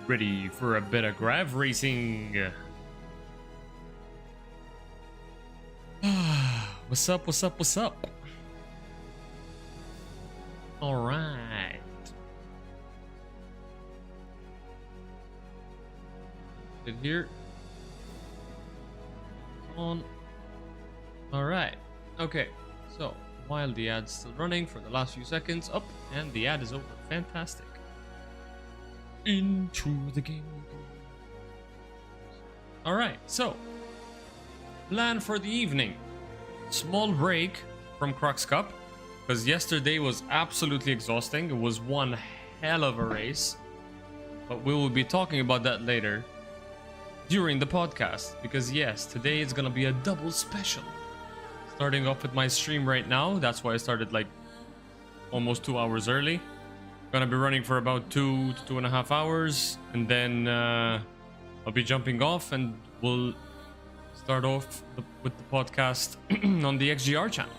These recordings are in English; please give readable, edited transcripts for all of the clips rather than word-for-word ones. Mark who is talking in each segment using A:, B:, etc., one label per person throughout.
A: Ready for a bit of Grav racing. What's up, what's up, what's up? Alright. Sit here. On. Alright. Okay. So, while the ad's still running for the last few seconds, up, and the ad is over. Fantastic. Into the game we go. Alright, so plan for the evening. Small break from Crux Cup, because yesterday was absolutely exhausting. It was one hell of a race. But we will be talking about that later during the podcast, because yes, today is gonna be a double special. Starting off with my stream right now. That's why I started like almost 2 hours early. Gonna be running for about 2 to 2.5 hours, and then I'll be jumping off, and we'll start off with the podcast on the XGR channel.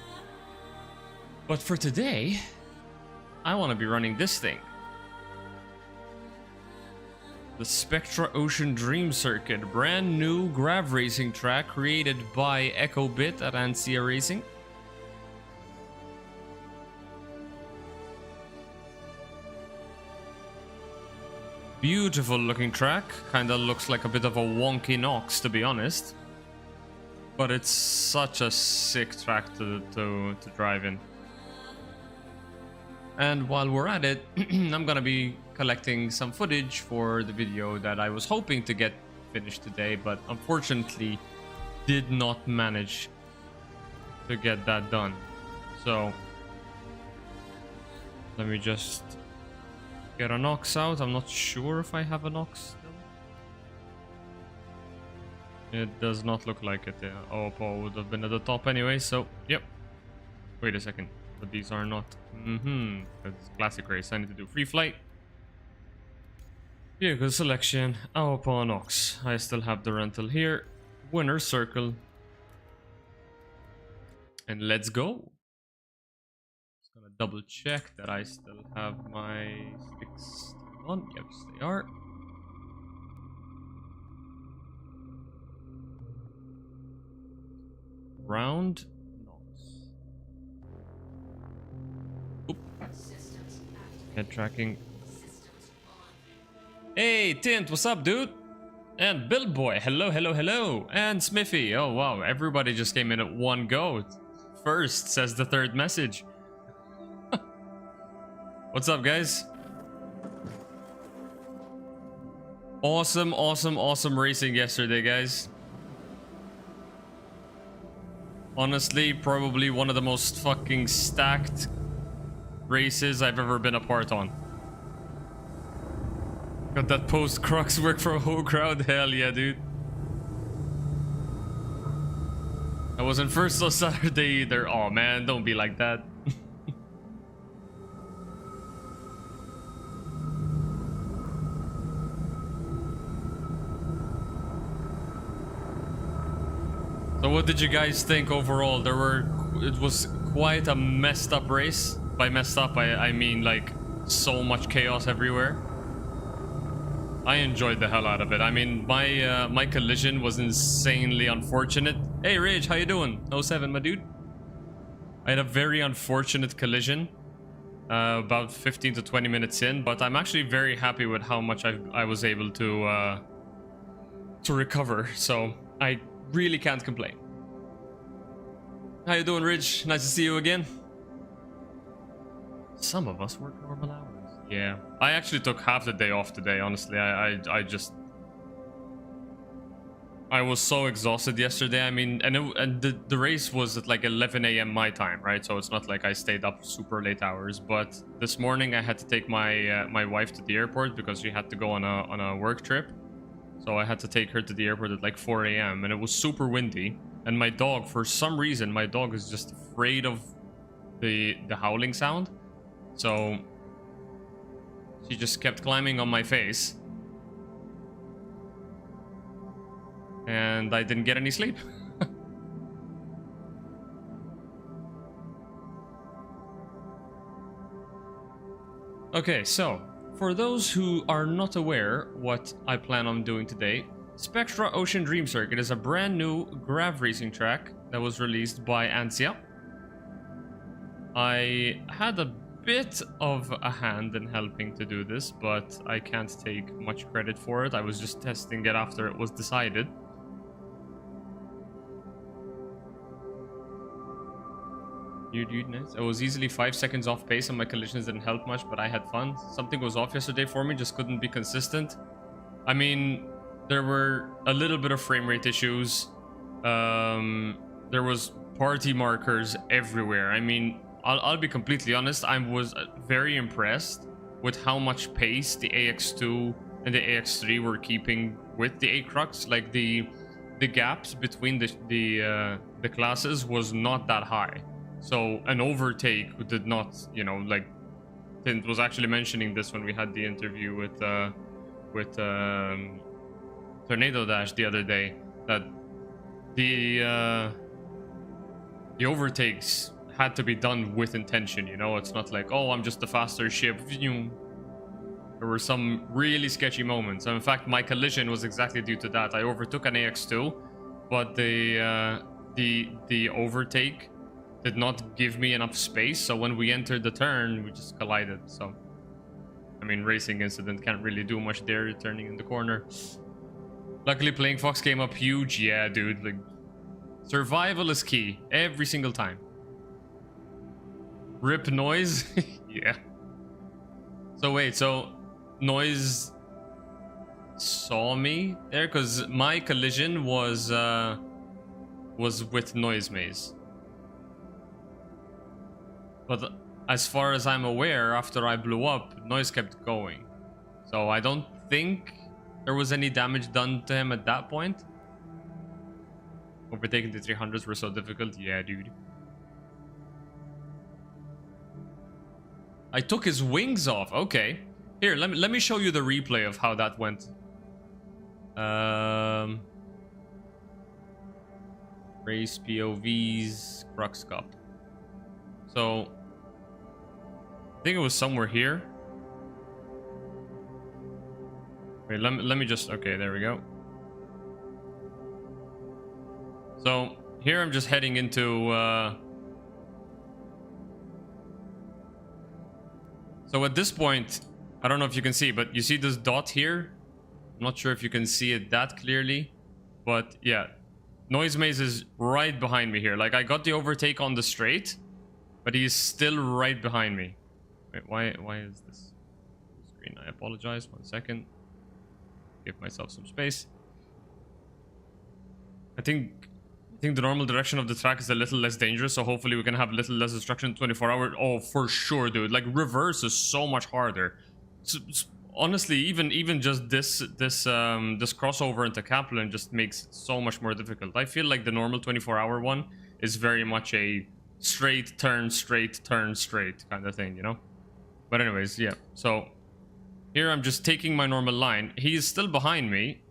A: But for today, I want to be running this thing, the Spectra Ocean Dream Circuit, brand new grav racing track created by EchoBit at Ansia Racing. Beautiful looking track, kinda looks like a bit of a wonky Nox, to be honest. But it's such a sick track to drive in. And while we're at it, I'm gonna be collecting some footage for the video that I was hoping to get finished today, but unfortunately did not manage to get that done. So let me just get a Nox out. I'm not sure if I have a Nox still. It does not look like it. Oh, Paul would have been at the top anyway, so yep. Wait a second, but these are not. It's classic race. I need to do free flight. Vehicle selection. Oh, Paul Nox. I still have the rental here. Winner circle. And let's go. Just gonna double check that I still have my sticks on. Yes, they are. Round Nox. Oop. Head tracking. Hey, Tint, what's up, dude? And Bill Boy, hello, hello, hello. And Smithy, oh wow, everybody just came in at one go. First, says the third message. What's up, guys? Awesome, awesome, awesome racing yesterday, guys. Honestly, probably one of the most fucking stacked races I've ever been a part on. Got that post-Crux work for a whole crowd? Hell yeah, dude. I wasn't first on Saturday either. Oh man, don't be like that. So what did you guys think overall? It was quite a messed up race. By messed up, I mean like so much chaos everywhere. I enjoyed the hell out of it. I mean, my collision was insanely unfortunate. Hey Rage, how you doing? 07, my dude. I had a very unfortunate collision about 15 to 20 minutes in, but I'm actually very happy with how much I was able to recover. So I really can't complain. How you doing, Rich? Nice to see you again. Some of us work normal hours. Yeah, I actually took half the day off today, honestly. I was so exhausted yesterday. I mean, and the race was at like 11 a.m. my time, right? So it's not like I stayed up super late hours. But this morning I had to take my my wife to the airport because she had to go on a work trip. So I had to take her to the airport at like 4 a.m. and it was super windy. And my dog, for some reason, my dog is just afraid of the howling sound. So she just kept climbing on my face. And I didn't get any sleep. Okay, so For those who are not aware what I plan on doing today, Spectra Ocean Dream Circuit is a brand new Grav racing track that was released by Ansia. I had a bit of a hand in helping to do this, but I can't take much credit for it. I was just testing it after it was decided. Dude, nice. I was easily 5 seconds off pace and my collisions didn't help much, but I had fun. Something was off yesterday for me, just couldn't be consistent. I mean, there were a little bit of frame rate issues. There was party markers everywhere. I mean, I'll be completely honest, I was very impressed with how much pace the AX2 and the AX3 were keeping with the Acrux. Like the gaps between the classes was not that high. So an overtake did not, you know, like Tint was actually mentioning this when we had the interview with Tornado Dash the other day, that the overtakes had to be done with intention, you know? It's not like, oh, I'm just the faster ship. There were some really sketchy moments. And in fact, my collision was exactly due to that. I overtook an AX2, but the overtake did not give me enough space, so when we entered the turn, we just collided. So, I mean, racing incident can't really do much there, turning in the corner. Luckily, playing Fox came up huge. Yeah, dude, like, survival is key every single time. Rip Noise. Yeah. So wait, so Noise saw me there? Because my collision was with Noise Maze. But as far as I'm aware, after I blew up, Noise kept going. So I don't think there was any damage done to him at that point. Overtaking the 300s were so difficult. Yeah, dude. I took his wings off. Okay. Here, let me show you the replay of how that went. Race POVs, Crux Cup. So, I think it was somewhere here. Wait, let me just... Okay, there we go. So, here I'm just heading into... So at this point, I don't know if you can see, but you see this dot here? I'm not sure if you can see it that clearly. But yeah, Noise Maze is right behind me here. Like, I got the overtake on the straight, but he's still right behind me. Wait, why is this screen? I apologize. 1 second. Give myself some space. I think the normal direction of the track is a little less dangerous, so hopefully we can have a little less destruction in 24 hours. Oh, for sure, dude. Like, reverse is so much harder. Honestly, even just this crossover into Kaplan just makes it so much more difficult. I feel like the normal 24-hour one is very much a straight turn straight kind of thing, you know? But anyways, yeah. So here I'm just taking my normal line. He is still behind me.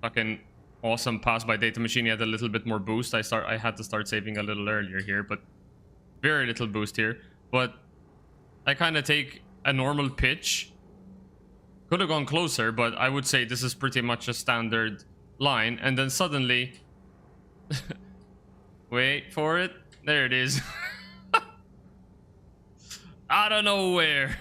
A: Fucking awesome pass by Data Machine. He had a little bit more boost. I had to start saving a little earlier here, but very little boost here. But I kind of take a normal pitch. Could have gone closer, but I would say this is pretty much a standard line. And then suddenly... Wait for it. There it is. Out of nowhere.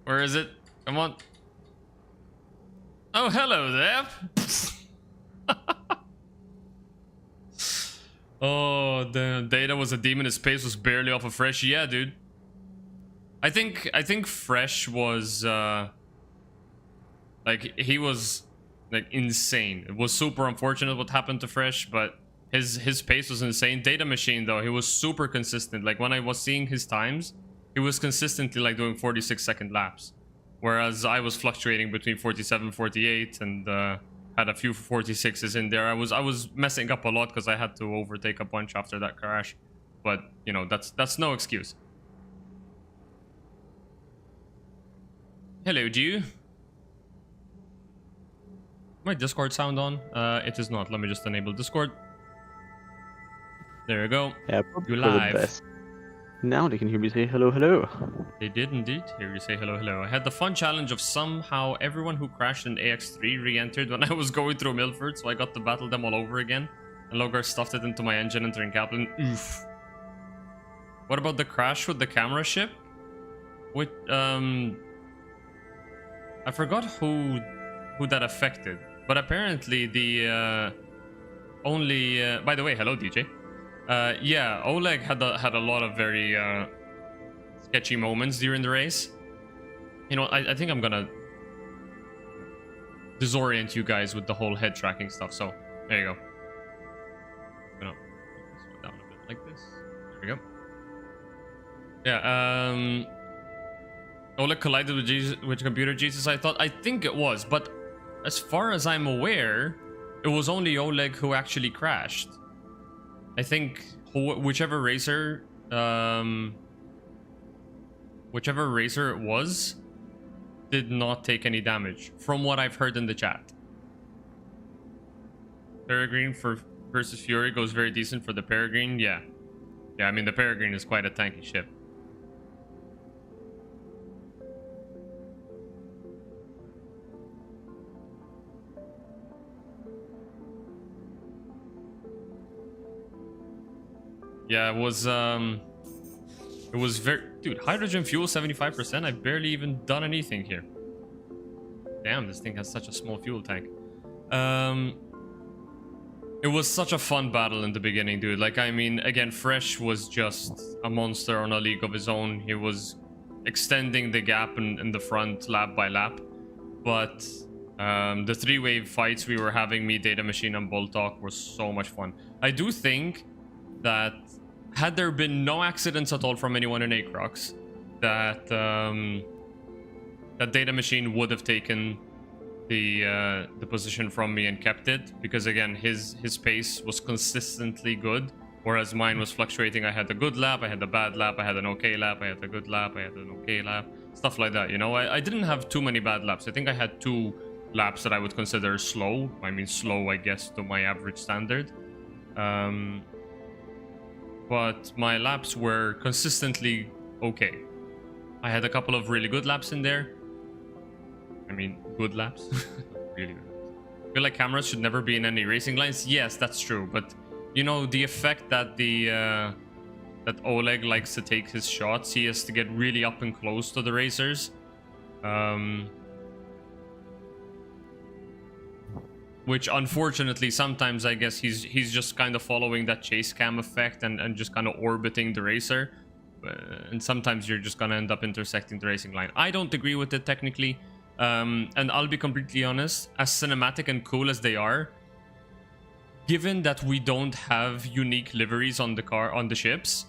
A: Where is it? Come on. Oh, hello there. Oh, the Data was a demon. His pace was barely off of Fresh. Yeah, dude. I think Fresh was like, he was like insane. It was super unfortunate what happened to Fresh, but his pace was insane. Data Machine though, he was super consistent. Like, when I was seeing his times, he was consistently like doing 46-second laps, whereas I was fluctuating between 47, 48, and had a few 46s in there. I was messing up a lot because I had to overtake a bunch after that crash, but you know, that's no excuse. Hello, Jew. My Discord sound on? It is not. Let me just enable Discord. There you go.
B: Yeah,
A: You
B: probably for the
A: live.
B: best. Now they can hear me say hello, hello.
A: They did indeed hear you say hello, hello. I had the fun challenge of somehow everyone who crashed in AX3 re-entered when I was going through Milford, so I got to battle them all over again. And Logar stuffed it into my engine entering Kaplan. Oof. What about the crash with the camera ship? With I forgot who that affected, but apparently the only by the way, hello DJ. Yeah, Oleg had a lot of very sketchy moments during the race. You know, I think I'm gonna disorient you guys with the whole head tracking stuff. So there you go. I'm gonna slow down a bit like this. There we go. Yeah. Oleg collided with Jesus, with computer Jesus. I think it was, but as far as I'm aware, it was only Oleg who actually crashed. I think whichever racer it was, did not take any damage, from what I've heard in the chat. Peregrine versus Fury goes very decent for the Peregrine. Yeah, I mean the Peregrine is quite a tanky ship. Yeah, it was very... Dude, hydrogen fuel 75%? I've barely even done anything here. Damn, this thing has such a small fuel tank. It was such a fun battle in the beginning, dude. Like, I mean, again, Fresh was just a monster on a league of his own. He was extending the gap in the front lap by lap. But the three-wave fights we were having, me, Data Machine, and Boltok, were so much fun. I do think that had there been no accidents at all from anyone in Acrox, that that Data Machine would have taken the position from me and kept it, because again his pace was consistently good, whereas mine was fluctuating. I had a good lap, I had a bad lap, I had an okay lap, I had a good lap, I had an okay lap, stuff like that. You know, I didn't have too many bad laps. I think I had 2 laps that I would consider slow. I mean slow, I guess, to my average standard. But my laps were consistently okay. I had a couple of really good laps in there. I mean, good laps. Really good laps. I feel like cameras should never be in any racing lines. Yes, that's true. But, you know, the effect that that Oleg likes to take his shots, he has to get really up and close to the racers. Which unfortunately sometimes I guess he's just kind of following that chase cam effect and just kind of orbiting the racer, and sometimes you're just gonna end up intersecting the racing line. I don't agree with it technically, and I'll be completely honest, as cinematic and cool as they are, given that we don't have unique liveries on the ships,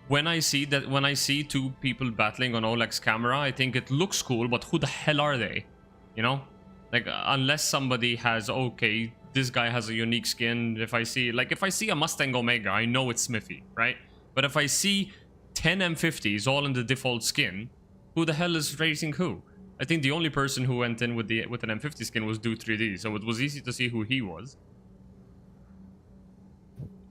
A: when I see 2 people battling on Oleg's camera, I think it looks cool, but who the hell are they, you know? Like, unless somebody has, okay, this guy has a unique skin. If I see a Mustang Omega, I know it's Smithy, right? But if I see 10 M50s all in the default skin, who the hell is racing who? I think the only person who went in with an M50 skin was Do 3D, so it was easy to see who he was.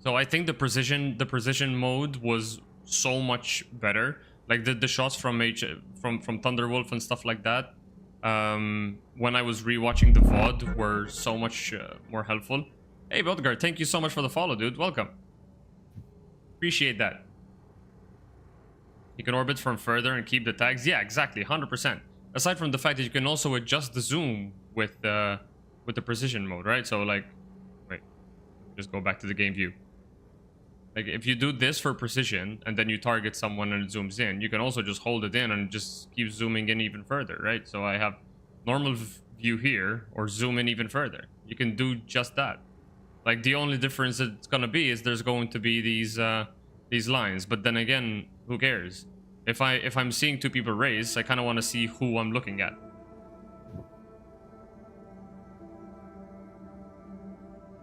A: So I think the precision mode was so much better. Like the shots from Thunderwolf and stuff like that, when I was rewatching the VOD, were so much more helpful. Hey Bodgar, thank you so much for the follow, dude. Welcome. Appreciate that. You can orbit from further and keep the tags. Yeah, exactly, 100%. Aside from the fact that you can also adjust the zoom with the precision mode, right? So like, wait, just go back to the game view. Like, if you do this for precision and then you target someone and it zooms in, you can also just hold it in and just keep zooming in even further, right? So I have normal view here, or zoom in even further. You can do just that. Like, the only difference it's gonna be is there's going to be these lines. But then again, who cares? If I'm seeing 2 people race, I kind of want to see who I'm looking at.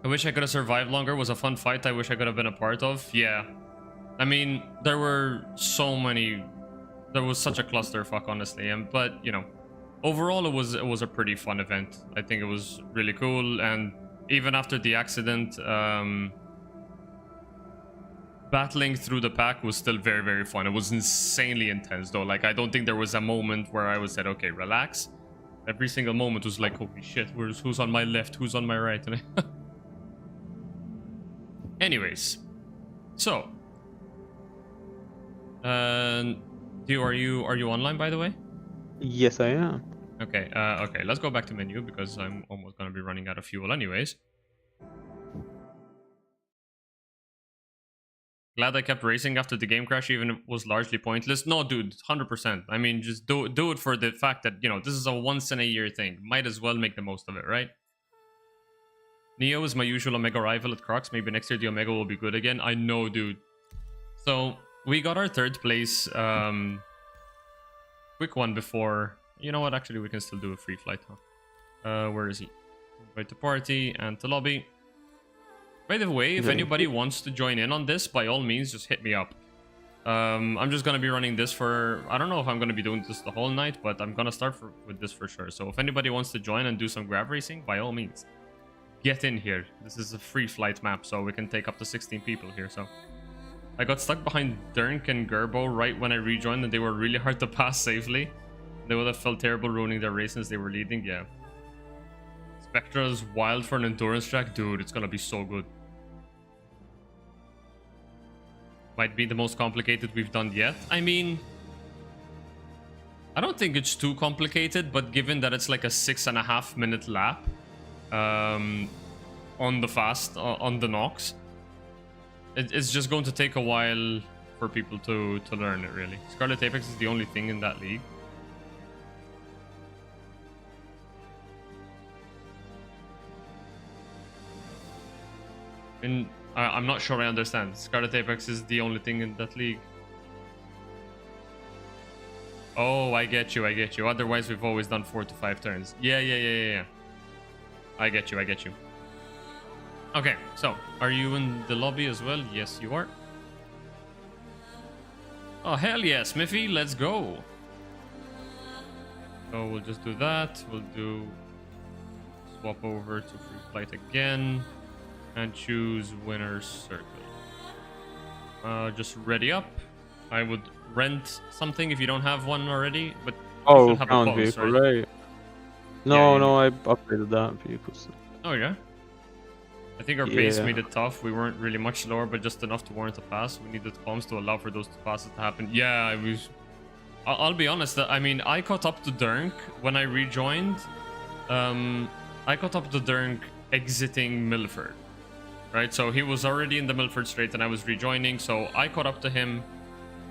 A: I wish I could have survived longer. Was a fun fight I wish I could have been a part of. Yeah. I mean, there were so many... There was such a clusterfuck, honestly. But, you know, overall, it was a pretty fun event. I think it was really cool. And even after the accident, battling through the pack was still very, very fun. It was insanely intense, though. Like, I don't think there was a moment where I was said, okay, relax. Every single moment was like, holy shit, who's on my left? Who's on my right? Anyways, so, are you online, by the way?
B: Yes, I am.
A: Okay, okay, let's go back to menu because I'm almost gonna be running out of fuel anyways. Glad I kept racing after the game crash, even if it was largely pointless. No, dude, 100%. I mean, just do it for the fact that, you know, this is a once-in-a-year thing. Might as well make the most of it, right? Neo is my usual Omega rival at Crocs. Maybe next year the Omega will be good again. I know, dude. So, we got our third place. Quick one before... You know what? Actually, we can still do a free flight, huh? Where is he? Invite to party and to lobby. By the way, if anybody wants to join in on this, by all means, just hit me up. I'm just going to be running this for... I don't know if I'm going to be doing this the whole night, but I'm going to start with this for sure. So if anybody wants to join and do some grab racing, by all means, get in here. This is a free flight map, so we can take up to 16 people here. So I got stuck behind Dernk and Gerbo right when I rejoined, and they were really hard to pass safely. They would have felt terrible ruining their race since they were leading. Yeah. Spectra's wild for an endurance track. Dude, it's going to be so good. Might be the most complicated we've done yet. I mean, I don't think it's too complicated, but given that it's like a 6.5 minute lap on the fast, on the Nox, it's just going to take a while for people to learn it, really. Scarlet Apex is the only thing in that league. And I'm not sure I understand. Scarlet Apex is the only thing in that league. Oh, I get you, I get you. Otherwise, we've always done 4 to 5 turns. Yeah. I get you. Okay, so, are you in the lobby as well? Yes, you are. Oh, hell yeah, Smithy, let's go. So, we'll just do that. We'll do... Swap over to free flight again. And choose winner's circle. Just ready up. I would rent something if you don't have one already, but you should have a pulse,
B: vehicle,
A: right?
B: No, I upgraded that vehicle. So.
A: Oh yeah. I think our pace made it tough. We weren't really much slower, but just enough to warrant a pass. We needed comms to allow for those passes to happen. Yeah, I was. I'll be honest. I mean, I caught up to Dernk when I rejoined. I caught up to Dernk exiting Milford. Right, so he was already in the Milford Strait and I was rejoining, so I caught up to him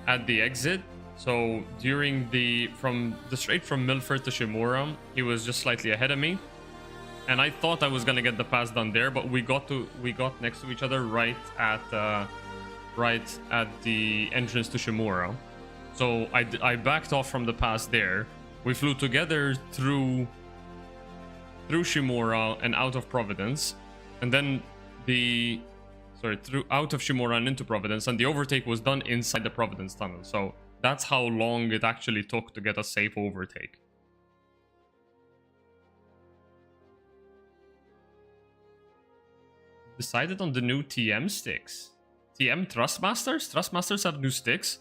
A: at the exit. So during from the straight from Milford to Shimura, he was just slightly ahead of me. And I thought I was gonna get the pass done there, but we got next to each other right at the entrance to Shimura. So I backed off from the pass there. We flew together through Shimura and out of Providence, and then out of Shimura and into Providence, and the overtake was done inside the Providence tunnel. So that's how long it actually took to get a safe overtake. Decided on the new TM sticks. TM Thrustmasters? Thrustmasters have new sticks.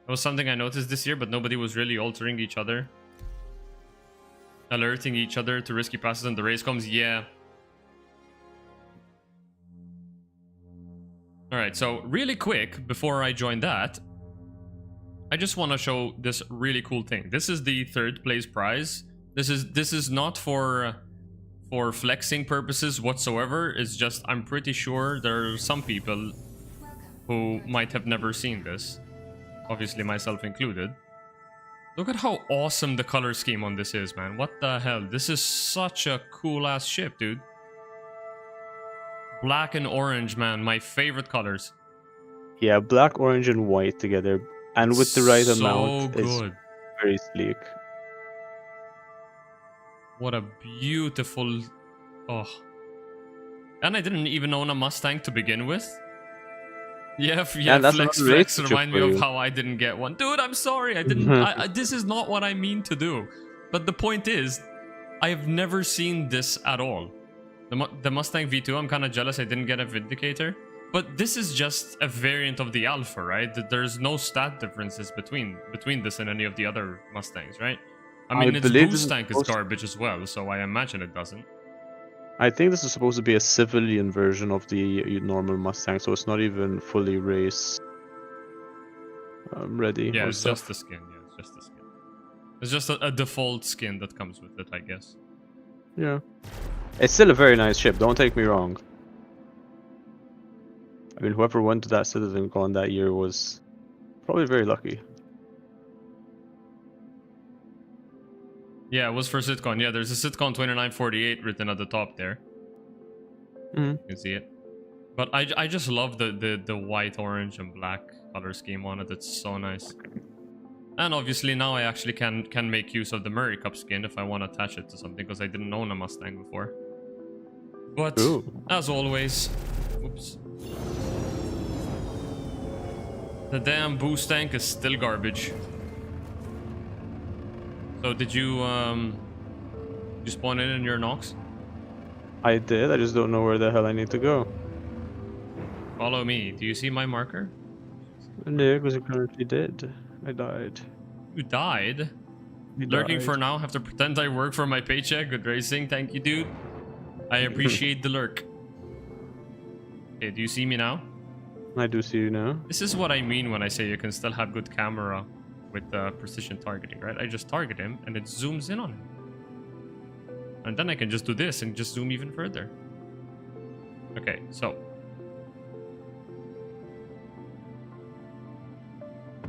A: That was something I noticed this year, but nobody was really altering each other. Alerting each other to risky passes and the race comes. Yeah. Alright, so really quick, before I join that, I just want to show this really cool thing. This is the 3rd place prize. This is not for flexing purposes whatsoever. It's just, I'm pretty sure there are some people who might have never seen this. Obviously myself included. Look at how awesome the color scheme on this is, man. What the hell? This is such a cool-ass ship, dude. Black and orange, man. My favorite colors.
B: Yeah, black, orange, and white together. And with the right amount,
A: good.
B: it's very sleek.
A: What a beautiful... Oh. And I didn't even own a Mustang to begin with. Yeah, flex remind me of how I didn't get one. Dude, I'm sorry, I didn't... this is not what I mean to do. But the point is, I have never seen this at all. The Mustang V2, I'm kind of jealous I didn't get a Vindicator. But this is just a variant of the Alpha, right? There's no stat differences between this and any of the other Mustangs, right? I mean, its
B: believe this
A: boost
B: is
A: tank is garbage as well, so I imagine it doesn't.
B: I think this is supposed to be a civilian version of the normal Mustang, so it's not even fully race ready.
A: Yeah,
B: or
A: it's
B: stuff.
A: just the skin. Yeah, it's just the skin. It's just a default skin that comes with it, I guess.
B: Yeah. It's still a very nice ship, don't take me wrong. I mean, whoever went to that Citizen Con that year was probably very lucky.
A: Yeah, it was for Sitcon. Yeah, there's a Sitcon 2948 written at the top there.
B: Mhm.
A: You can see it. But I just love the white, orange, and black color scheme on it. It's so nice. And obviously now I actually can make use of the Murray Cup skin if I want to attach it to something, because I didn't own a Mustang before. But
B: Ooh.
A: as always, oops. The damn boost tank is still garbage. So did you spawn in your Nox?
B: I did, I just don't know where the hell I need to go.
A: Follow me. Do you see my marker?
B: No, because I currently did. I died.
A: You died?
B: You
A: Lurking
B: died.
A: for now. Have to pretend I work for my paycheck. Good racing. Thank you, dude. I appreciate the lurk. Okay, do you see me now?
B: I do see you now.
A: This is what I mean when I say you can still have good camera with precision targeting, right? I just target him and it zooms in on him. And then I can just do this and just zoom even further. Okay, so.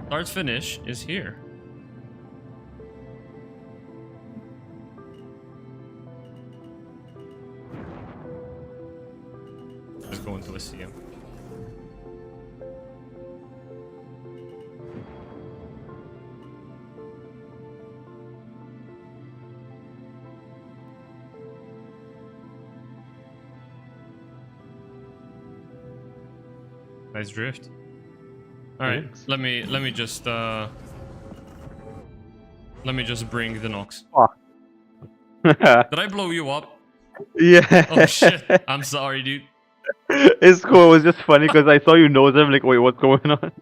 A: Start finish is here. Let's go into a CM. Nice drift. All right,
B: Thanks.
A: let me just bring the Nox.
B: Oh.
A: Did I blow you up?
B: Yeah.
A: Oh shit! I'm sorry, dude.
B: It's cool. It was just funny because I saw you nose him. Like, wait, what's going on?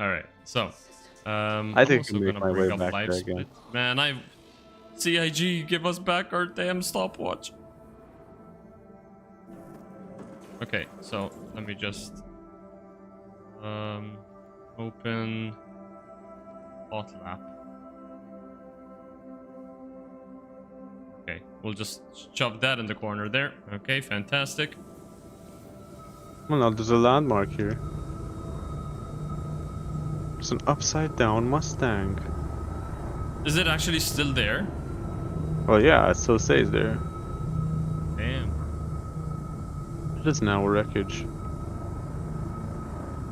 A: All right, so
B: I
A: I'm
B: think I
A: also
B: can make
A: gonna
B: my
A: bring
B: way
A: up
B: back
A: live
B: there
A: split.
B: again.
A: Man, CIG, give us back our damn stopwatch. Okay, so let me just open hot lap. Okay, we'll just shove that in the corner there. Okay, fantastic.
B: Well, now there's a landmark here. It's an upside down Mustang.
A: Is it actually still there?
B: Well, yeah, it still says there.
A: Damn.
B: It is now wreckage.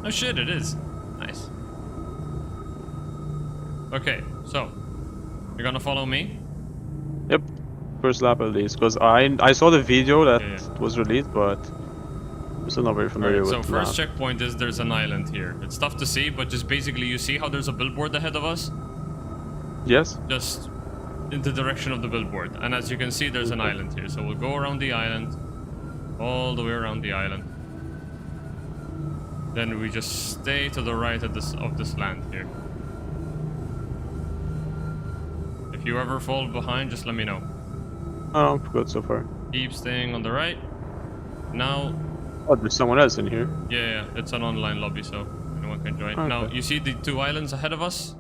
A: Oh shit, it is. Nice. Okay, so you're gonna follow me?
B: Yep, first lap at least, because I saw the video that
A: Yeah.
B: was released, but I'm still not very familiar
A: Alright,
B: with
A: so
B: the
A: first
B: lap.
A: checkpoint is there's an island here. It's tough to see, but just basically you see how there's a billboard ahead of us?
B: Yes?
A: Just in the direction of the billboard. And as you can see, there's an island here. So we'll go around the island, all the way around the island. Then we just stay to the right of this land here. If you ever fall behind, just let me know.
B: Oh, I'm good so far.
A: Keep staying on the right. Now,
B: Oh, there's someone else in here.
A: yeah, it's an online lobby, so anyone can join.
B: Okay.
A: Now, you see the two islands ahead of us?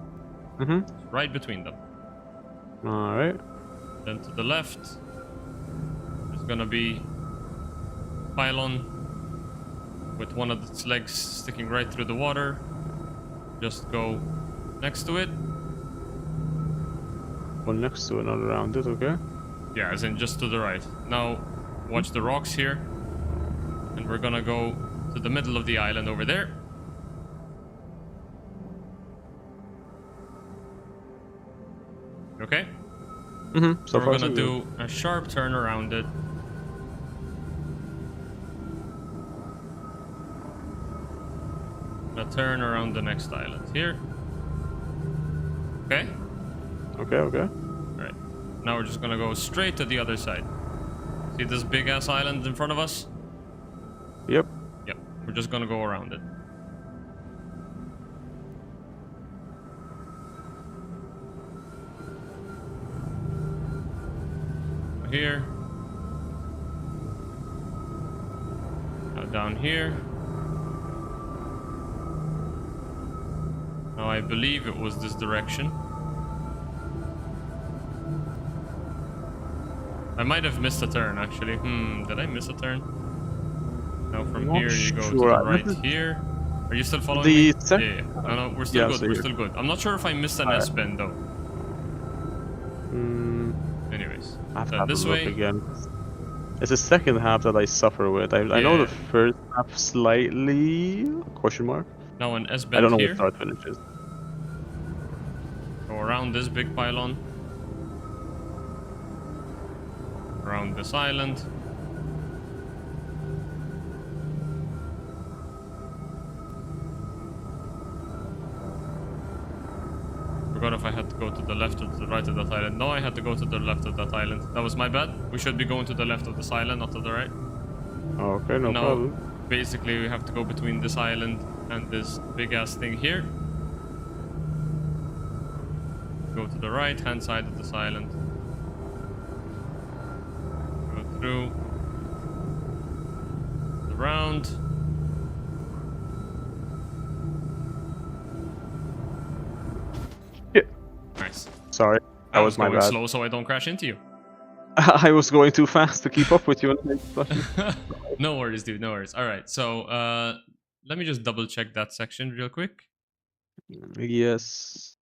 B: Mm-hmm.
A: Right between them.
B: Alright.
A: Then to the left, there's gonna be pylon with one of its legs sticking right through the water. Just go next to it.
B: One next to it, not around it, okay?
A: Yeah, as in just to the right. Now, watch the rocks here. And we're gonna go to the middle of the island over there. Okay?
B: Mm-hmm. So
A: we're
B: far,
A: gonna
B: so
A: do a sharp turn around it. Gonna turn around the next island here. Okay?
B: good. Okay, okay.
A: Alright. Now we're just gonna go straight to the other side. See this big ass island in front of us?
B: Yep.
A: Yep. We're just gonna go around it. Here. Now down here. Now I believe it was this direction. I might have missed a turn actually. Did I miss a turn? Now from here you go to the right here. Are you still following me? Yeah. No, we're still good. We're still good. I'm not sure if I missed an S bend though. Anyways,
B: I have to have
A: this
B: a look
A: way
B: again. It's the second half that I suffer with. I know the first half slightly question mark.
A: Now an S bend
B: I don't know
A: here.
B: what start finish is.
A: Go around this big pylon. Around this island. Forgot if I had to go to the left or to the right of that island. No, I had to go to the left of that island. That was my bad. We should be going to the left of this island, not to the right.
B: Okay, no problem.
A: Basically, we have to go between this island and this big ass thing here. Go to the right hand side of this island. Go through. Around.
B: Yeah.
A: Nice.
B: Sorry, that was my
A: going
B: bad.
A: slow so I don't crash into you.
B: I was going too fast to keep up with you.
A: No worries, dude. No worries. All right. So let me just double check that section real quick.
B: Yes.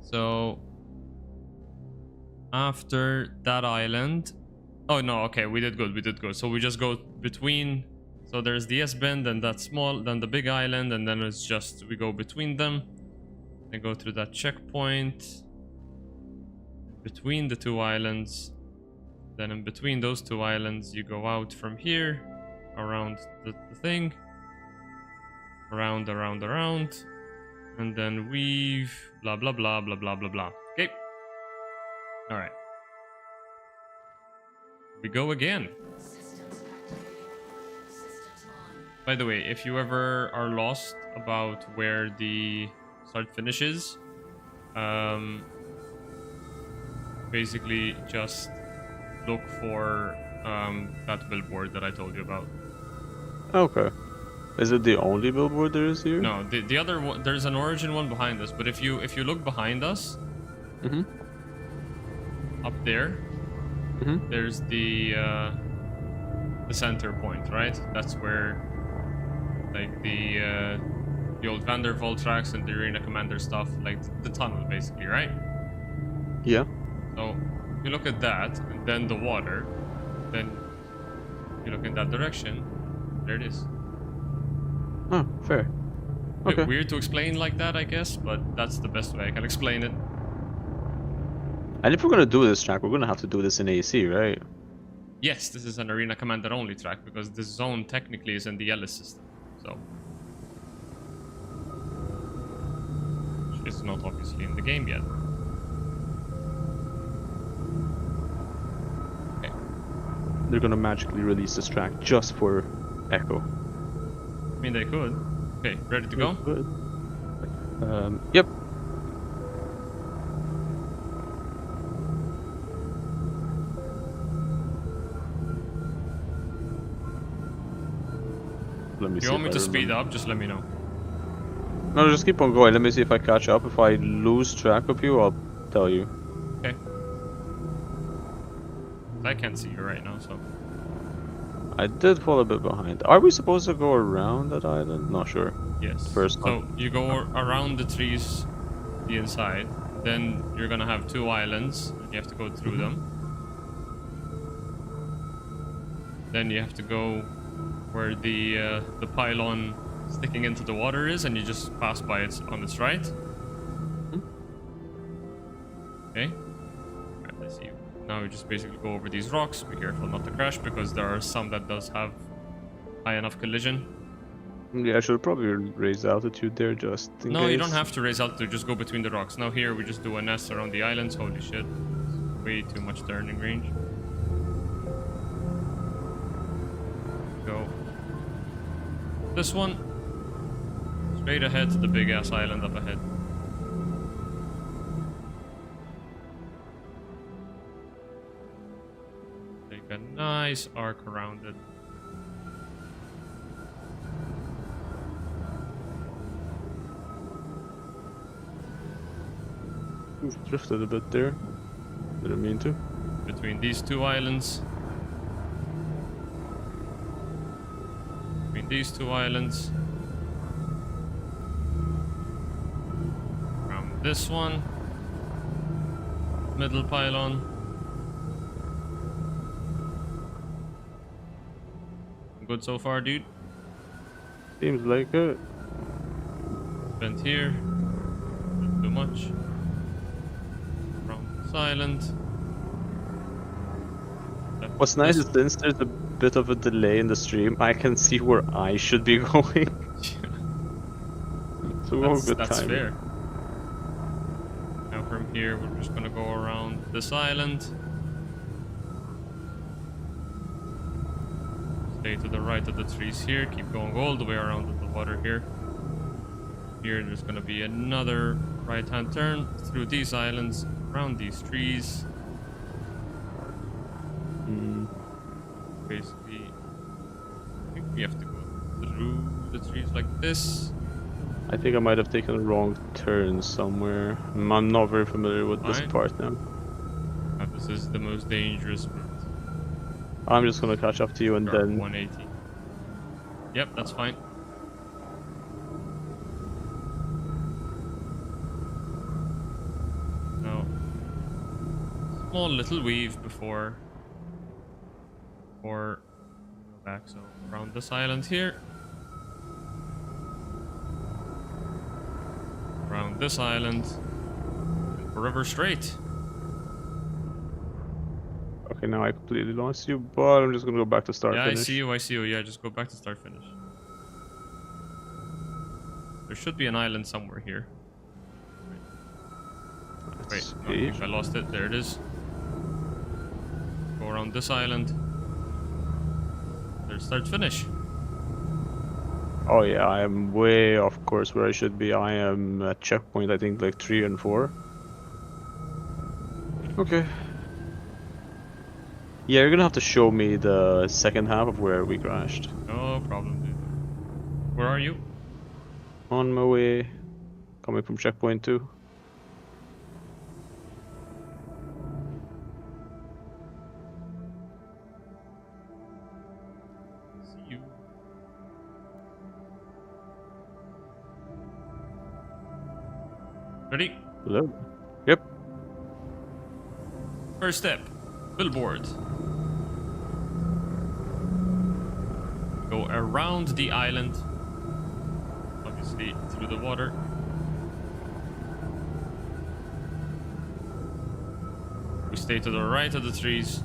A: So after that island, oh no, okay, we did good. We did good. So we just go between. So there's the S bend and that small, then the big island, and then it's just we go between them and go through that checkpoint between the two islands. Then in between those two islands, you go out from here around the thing, around, and then weave, blah blah blah blah blah blah blah. Okay. All right. We go again. By the way, if you ever are lost about where the start finish is, basically just look for that billboard that I told you about.
B: Okay. Is it the only billboard there is here?
A: No, the other one, there's an origin one behind us, but if you look behind us, up there, there's the center point, right? That's where like the old Vandervolt tracks and the Arena Commander stuff, like the tunnel basically, right?
B: Yeah.
A: So if you look at that and then the water, then you look in that direction, there it is.
B: Oh, fair.
A: Okay.
B: Okay.
A: Weird to explain like that, I guess, but that's the best way I can explain it.
B: And if we're gonna do this track, we're gonna have to do this in AC, right?
A: Yes, this is an Arena Commander only track because this zone technically is in the Ellis system, so it's not obviously in the game yet. Okay.
B: They're gonna magically release this track just for Echo.
A: I mean, they could. Okay, ready to go?
B: Good. Yep. Let me
A: If
B: see
A: you want me
B: if
A: to
B: I
A: speed
B: remember.
A: up, just let me know.
B: No, just keep on going. Let me see if I catch up. If I lose track of you, I'll tell you.
A: Okay. I can't see you right now, so.
B: I did fall a bit behind. Are we supposed to go around that island? Not sure.
A: Yes.
B: First
A: So
B: one.
A: you go around the trees, the inside. Then you're gonna have two islands, and you have to go through them. Then you have to go where the pylon sticking into the water is, and you just pass by it on its right. Okay. Right, I see you. Now we just basically go over these rocks. Be careful not to crash because there are some that does have high enough collision.
B: Yeah, I should probably raise altitude there just in
A: No,
B: case.
A: you don't have to raise altitude, just go between the rocks. Now here we just do an S around the islands. Holy shit. Way too much turning range. This one. Straight ahead to the big ass island up ahead. Take a nice arc around it.
B: We've drifted a bit there. Didn't mean to.
A: Between these two islands. Between these two islands. Around this one. Middle pylon. Good so far, dude.
B: Seems like it.
A: Bent here. Didn't do much. Around this island.
B: What's nice is since there's a bit of a delay in the stream, I can see where I should be going. So we're good
A: that's
B: time.
A: fair. Now from here, we're just gonna go around this island. Stay to the right of the trees here. Keep going all the way around the water here. Here, there's gonna be another right-hand turn through these islands, around these trees. Basically, I think we have to go through the trees like this.
B: I think I might have taken a wrong turn somewhere. I'm not very familiar with this
A: Fine.
B: part now.
A: This is the most dangerous route.
B: I'm just gonna catch up to you and
A: Sharp
B: then
A: 180. Yep, that's fine. Now, small little weave before we go back. So around this island here. Around this island. And forever straight.
B: okay, now I completely lost you, but I'm just gonna go back to start
A: Yeah,
B: finish.
A: I see you. Yeah, just go back to start finish. There should be an island somewhere here. Wait, no, I think I lost it. There it is. Go around this island. There's start finish.
B: Oh yeah, I am way off course where I should be. I am at checkpoint, I think like 3 and 4. Okay. Yeah, you're gonna have to show me the second half of where we crashed.
A: No problem, dude. Where are you?
B: On my way, coming from checkpoint 2.
A: See you. Ready?
B: Hello? Yep.
A: First step. Billboard. Go around the island. Obviously through the water. We stay to the right of the trees.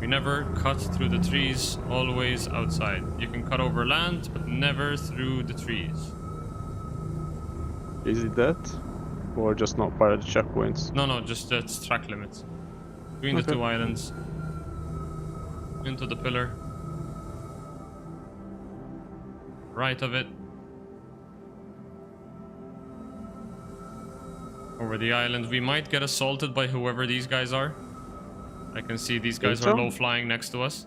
A: We never cut through the trees, always outside. You can cut over land, but never through the trees.
B: Is it that? Or just not part of the checkpoints?
A: No, just that's track limits. Between the
B: Okay.
A: two islands. Into the pillar. Right of it. Over the island. We might get assaulted by whoever these guys are. I can see these guys
B: Think
A: are
B: so?
A: low flying next to us.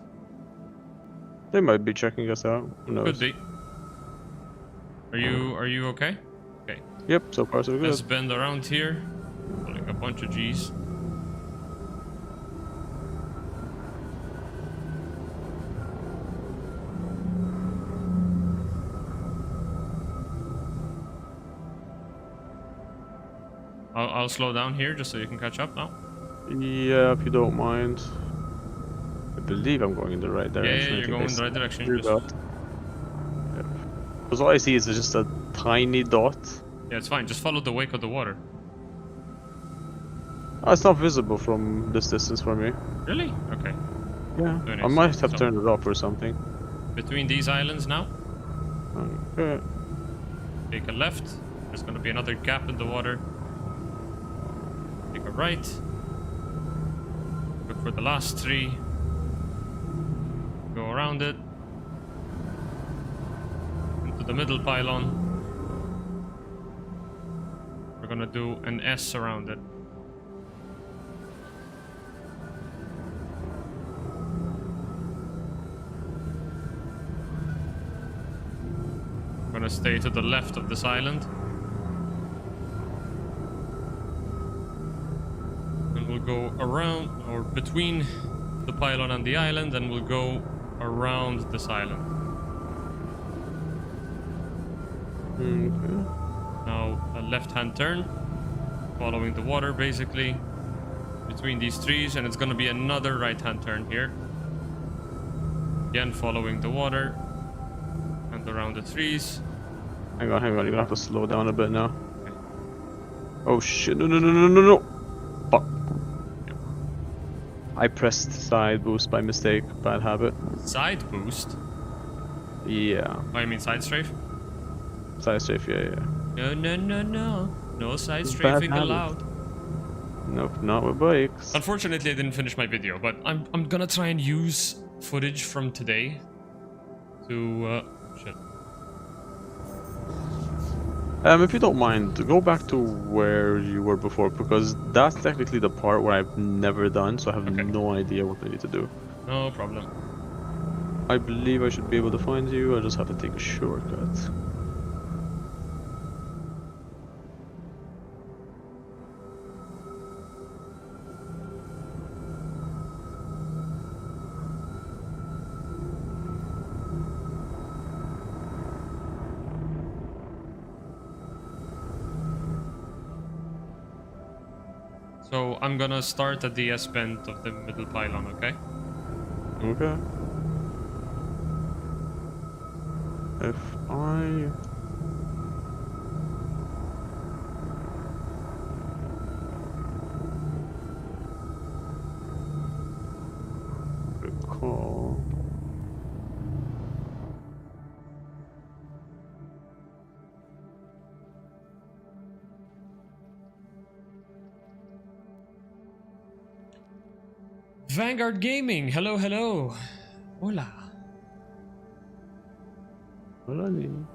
B: They might be checking us out. Who knows?
A: Could be. Are you okay? Okay.
B: Yep, so far so good.
A: Let's bend around here. Pulling a bunch of G's. I'll slow down here just so you can catch up now.
B: Yeah, if you don't mind. I believe I'm going in the right direction.
A: Yeah,
B: I
A: you're
B: think
A: going
B: I
A: in the right direction.
B: screwed
A: Just,
B: up. Yep. Because all I see is just a tiny dot.
A: yeah, it's fine. Just follow the wake of the water.
B: Oh, it's not visible from this distance for me.
A: Really? Okay.
B: Yeah,
A: Very
B: I
A: nice.
B: might have
A: So-
B: turned it off or something.
A: Between these islands now,
B: Okay.
A: take a left. There's gonna be another gap in the water. Take a right. Look for the last tree. Go around it. the middle pylon. We're gonna do an S around it. We're gonna stay to the left of this island. And we'll go around, or between the pylon and the island, and we'll go around this island.
B: Okay.
A: Now, a left-hand turn, following the water, basically, between these trees, and it's gonna be another right-hand turn here. Again, following the water, and around the trees.
B: Hang on, you're gonna have to slow down a bit now.
A: Okay.
B: Oh shit, no. Fuck.
A: Yep.
B: I pressed side boost by mistake, bad habit.
A: Side boost?
B: Yeah.
A: Oh, you mean side strafe?
B: Side strafe, yeah.
A: No. No side
B: Bad
A: strafing
B: habit.
A: allowed.
B: Nope, not with bikes.
A: Unfortunately, I didn't finish my video, but I'm gonna try and use footage from today to shit.
B: If you don't mind, go back to where you were before, because that's technically the part where I've never done, so I have
A: Okay.
B: no idea what I need to do.
A: No problem.
B: I believe I should be able to find you, I just have to take a shortcut.
A: So I'm gonna start at the S bend of the middle pylon, okay?
B: Okay. If I... recall...
A: Vanguard Gaming, hello. Hola.
B: What I need?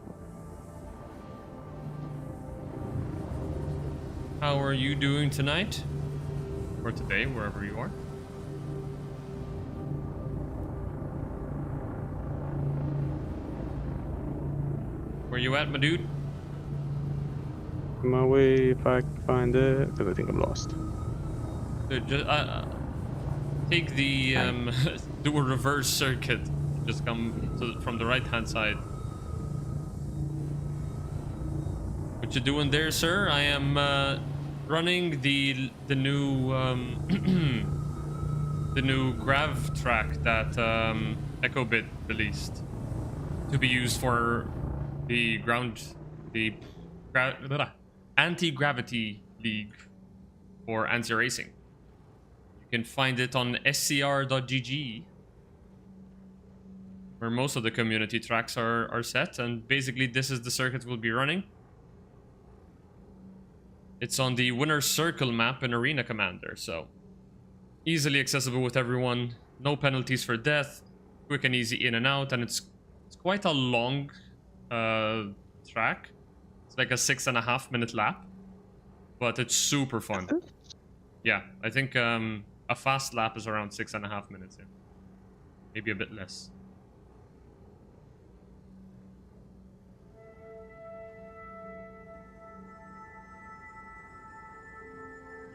A: How are you doing tonight? Or today, wherever you are. Where you at, my dude?
B: My way, if I can find it, because I think I'm lost.
A: Dude, just, take the do a reverse circuit. Just come from the right hand side. What you doing there, sir? I am running the new the new Grav Track that EchoBit released to be used for the anti-gravity league for anti-racing. You can find it on scr.gg, where most of the community tracks are set, and basically this is the circuit we'll be running. It's on the Winner's Circle map in Arena Commander, so easily accessible with everyone, no penalties for death, quick and easy in and out, and it's quite a long track. It's like a 6.5 minute lap, but it's super fun. Yeah, I think a fast lap is around 6.5 minutes, yeah. Maybe a bit less.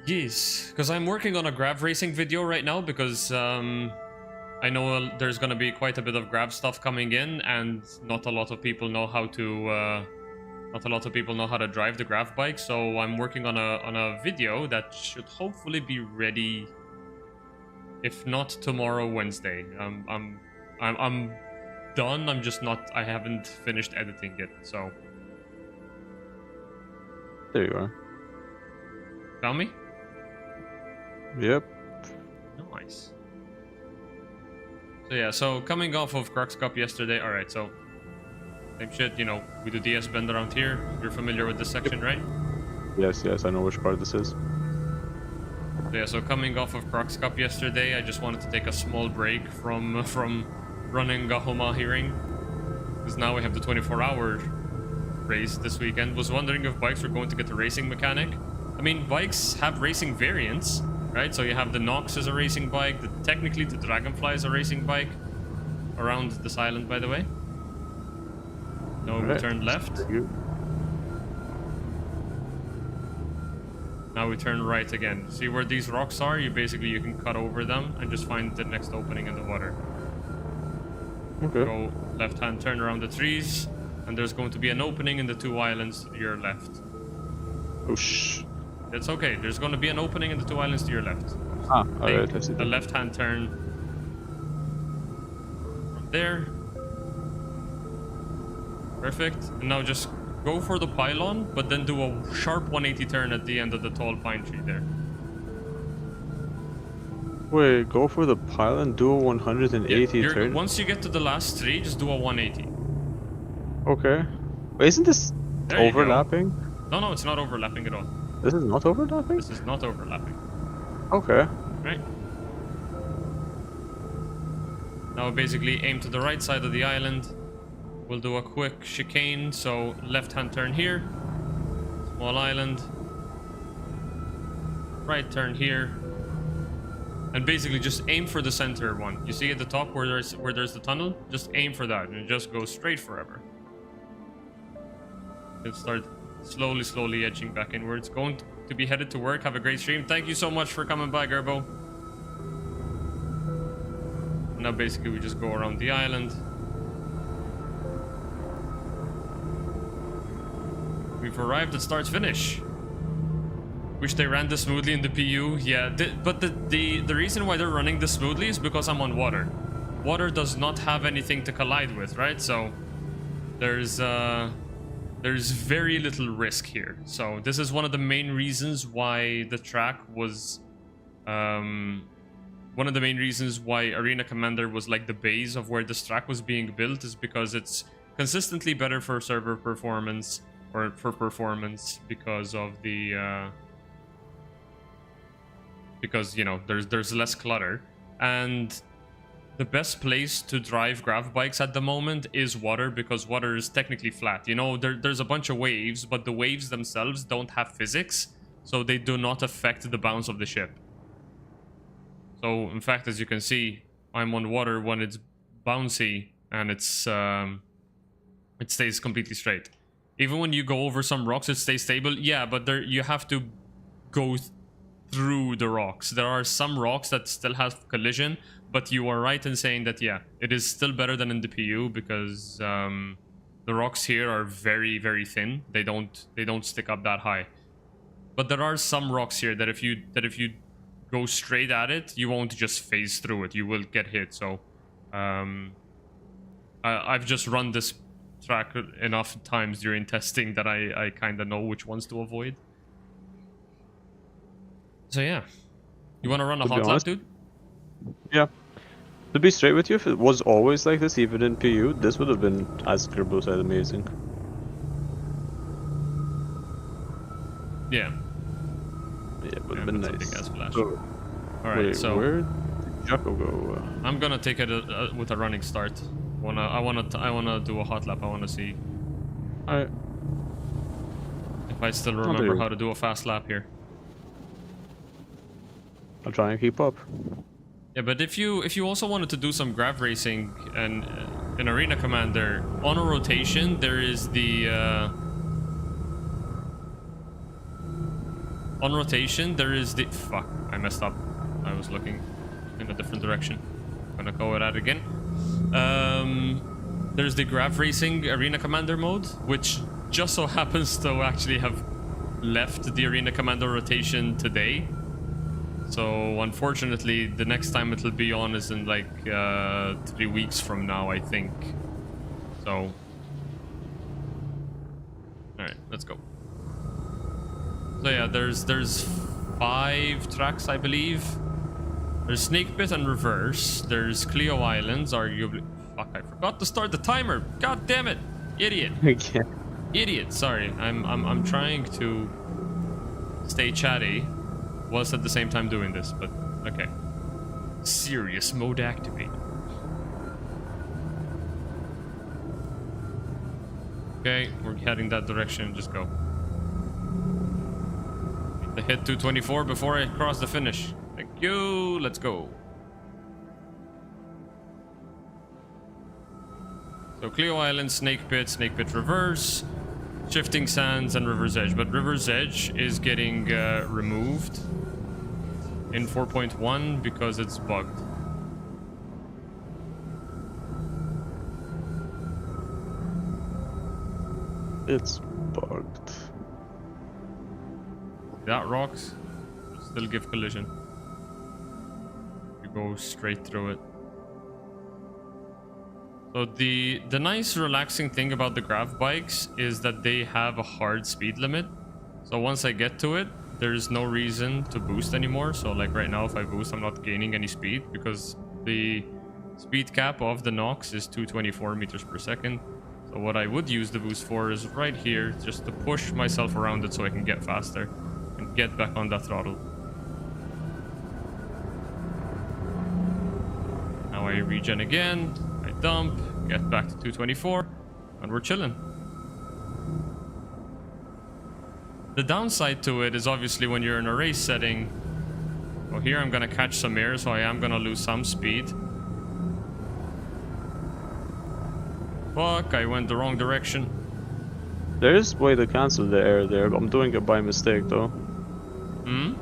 A: Yes, because I'm working on a Grav racing video right now, because I know there's gonna be quite a bit of Grav stuff coming in, and not a lot of people know how to drive the Grav bike. So I'm working on a video that should hopefully be ready, if not tomorrow, Wednesday. I'm done. I haven't finished editing it. So
B: There you are.
A: found me.
B: Yep.
A: Nice. So yeah, so coming off of Crux Cup yesterday, alright, so same shit, you know, we do DS bend around here. You're familiar with this section, right?
B: Yes, I know which part this is.
A: So yeah, so coming off of Crux Cup yesterday, I just wanted to take a small break from running Gahomahi Ring. because now we have the 24-hour race this weekend. Was wondering if bikes were going to get the racing mechanic. I mean, bikes have racing variants, right? So you have the Nox as a racing bike. Technically, the Dragonfly is a racing bike. Around this island, by the way. No, we turned left. Now we turn right again. See where these rocks are? You can cut over them and just find the next opening in the water.
B: Okay.
A: Go left-hand turn around the trees, and there's going to be an opening in the 2 islands to your left.
B: Oh shh.
A: It's okay. There's going to be an opening in the 2 islands to your left.
B: Ah, alright, I see.
A: The left-hand turn from there. Perfect. And now just go for the pylon, but then do a sharp 180 turn at the end of the tall pine tree there.
B: Wait, go for the pylon, do a 180 turn?
A: Once you get to the last tree, just do a 180.
B: Okay. Wait, isn't this
A: There you go.
B: overlapping?
A: No, it's not overlapping at all.
B: This is not overlapping?
A: This is not overlapping.
B: Okay.
A: Right. Now basically aim to the right side of the island. We'll do a quick chicane, so left-hand turn here. Small island. Right turn here. And basically just aim for the center one. You see at the top where there's the tunnel? Just aim for that and just go straight forever. And start slowly edging back inwards. Going to be headed to work. Have a great stream. Thank you so much for coming by, Gerbo. Now basically we just go around the island. We've arrived at start finish. Wish they ran this smoothly in the PU. Yeah, but the reason why they're running this smoothly is because I'm on water. Water does not have anything to collide with, right? So there's very little risk here. So this is one of the main reasons why the track was one of the main reasons why Arena Commander was like the base of where this track was being built, is because it's consistently better for server performance, or for performance, because of the because, you know, there's less clutter. And the best place to drive grav bikes at the moment is water, because water is technically flat. You know, there's a bunch of waves, but the waves themselves don't have physics, so they do not affect the bounce of the ship. So in fact, as you can see, I'm on water when it's bouncy, and it's it stays completely straight. Even when you go over some rocks, it stays stable. Yeah, but there you have to go through the rocks. There are some rocks that still have collision, but you are right in saying that, yeah, it is still better than in the PU, because the rocks here are very, very thin. They don't stick up that high. But there are some rocks here that if you go straight at it, you won't just phase through it. You will get hit. So I've just run this track enough times during testing that I kind of know which ones to avoid. So yeah, you want to run a hot lap, dude?
B: Yeah. To be straight with you, if it was always like this, even in PU, this would have been, as Gerbo said, amazing.
A: Yeah.
B: Yeah, it would have been nice.
A: So, all right, so
B: where did Jacko go?
A: I'm gonna take it with a running start. I wanna do a hot lap. I wanna see if I still remember how to do a fast lap here.
B: I'll try and keep up.
A: Yeah, but if you also wanted to do some grav racing and in Arena Commander on a rotation, there is the on rotation there is the fuck. I messed up. I was looking in a different direction. I'm gonna go at it again. There's the grav racing Arena Commander mode, which just so happens to actually have left the Arena Commander rotation today. So unfortunately, the next time it'll be on is in like 3 weeks from now, I think. So, all right, let's go. So yeah, there's 5 tracks, I believe. There's Snake Pit and Reverse. There's Clio Islands, arguably. Fuck, I forgot to start the timer. God damn it, idiot.
B: Yeah.
A: Idiot. Sorry, I'm trying to stay chatty whilst at the same time doing this, but okay. Serious mode activate. Okay, we're heading that direction. Just go. Need to hit 224 before I cross the finish. Thank you. Let's go. So Clio Island, Snake Pit Reverse, Shifting Sands, and River's Edge. But River's Edge is getting removed in 4.1 because it's bugged.
B: It's bugged.
A: That rocks still give collision. You go straight through it. So the nice relaxing thing about the Grav bikes is that they have a hard speed limit. So once I get to it, there's no reason to boost anymore. So like right now, if I boost, I'm not gaining any speed because the speed cap of the Nox is 224 meters per second. So what I would use the boost for is right here, just to push myself around it so I can get faster and get back on that throttle. Now I regen again, I dump, get back to 224, and we're chilling. The downside to it is obviously when you're in a race setting. Oh, here I'm gonna catch some air, so I am gonna lose some speed. Fuck, I went the wrong direction.
B: There is a way to cancel the air there, but I'm doing it by mistake though.
A: Hmm?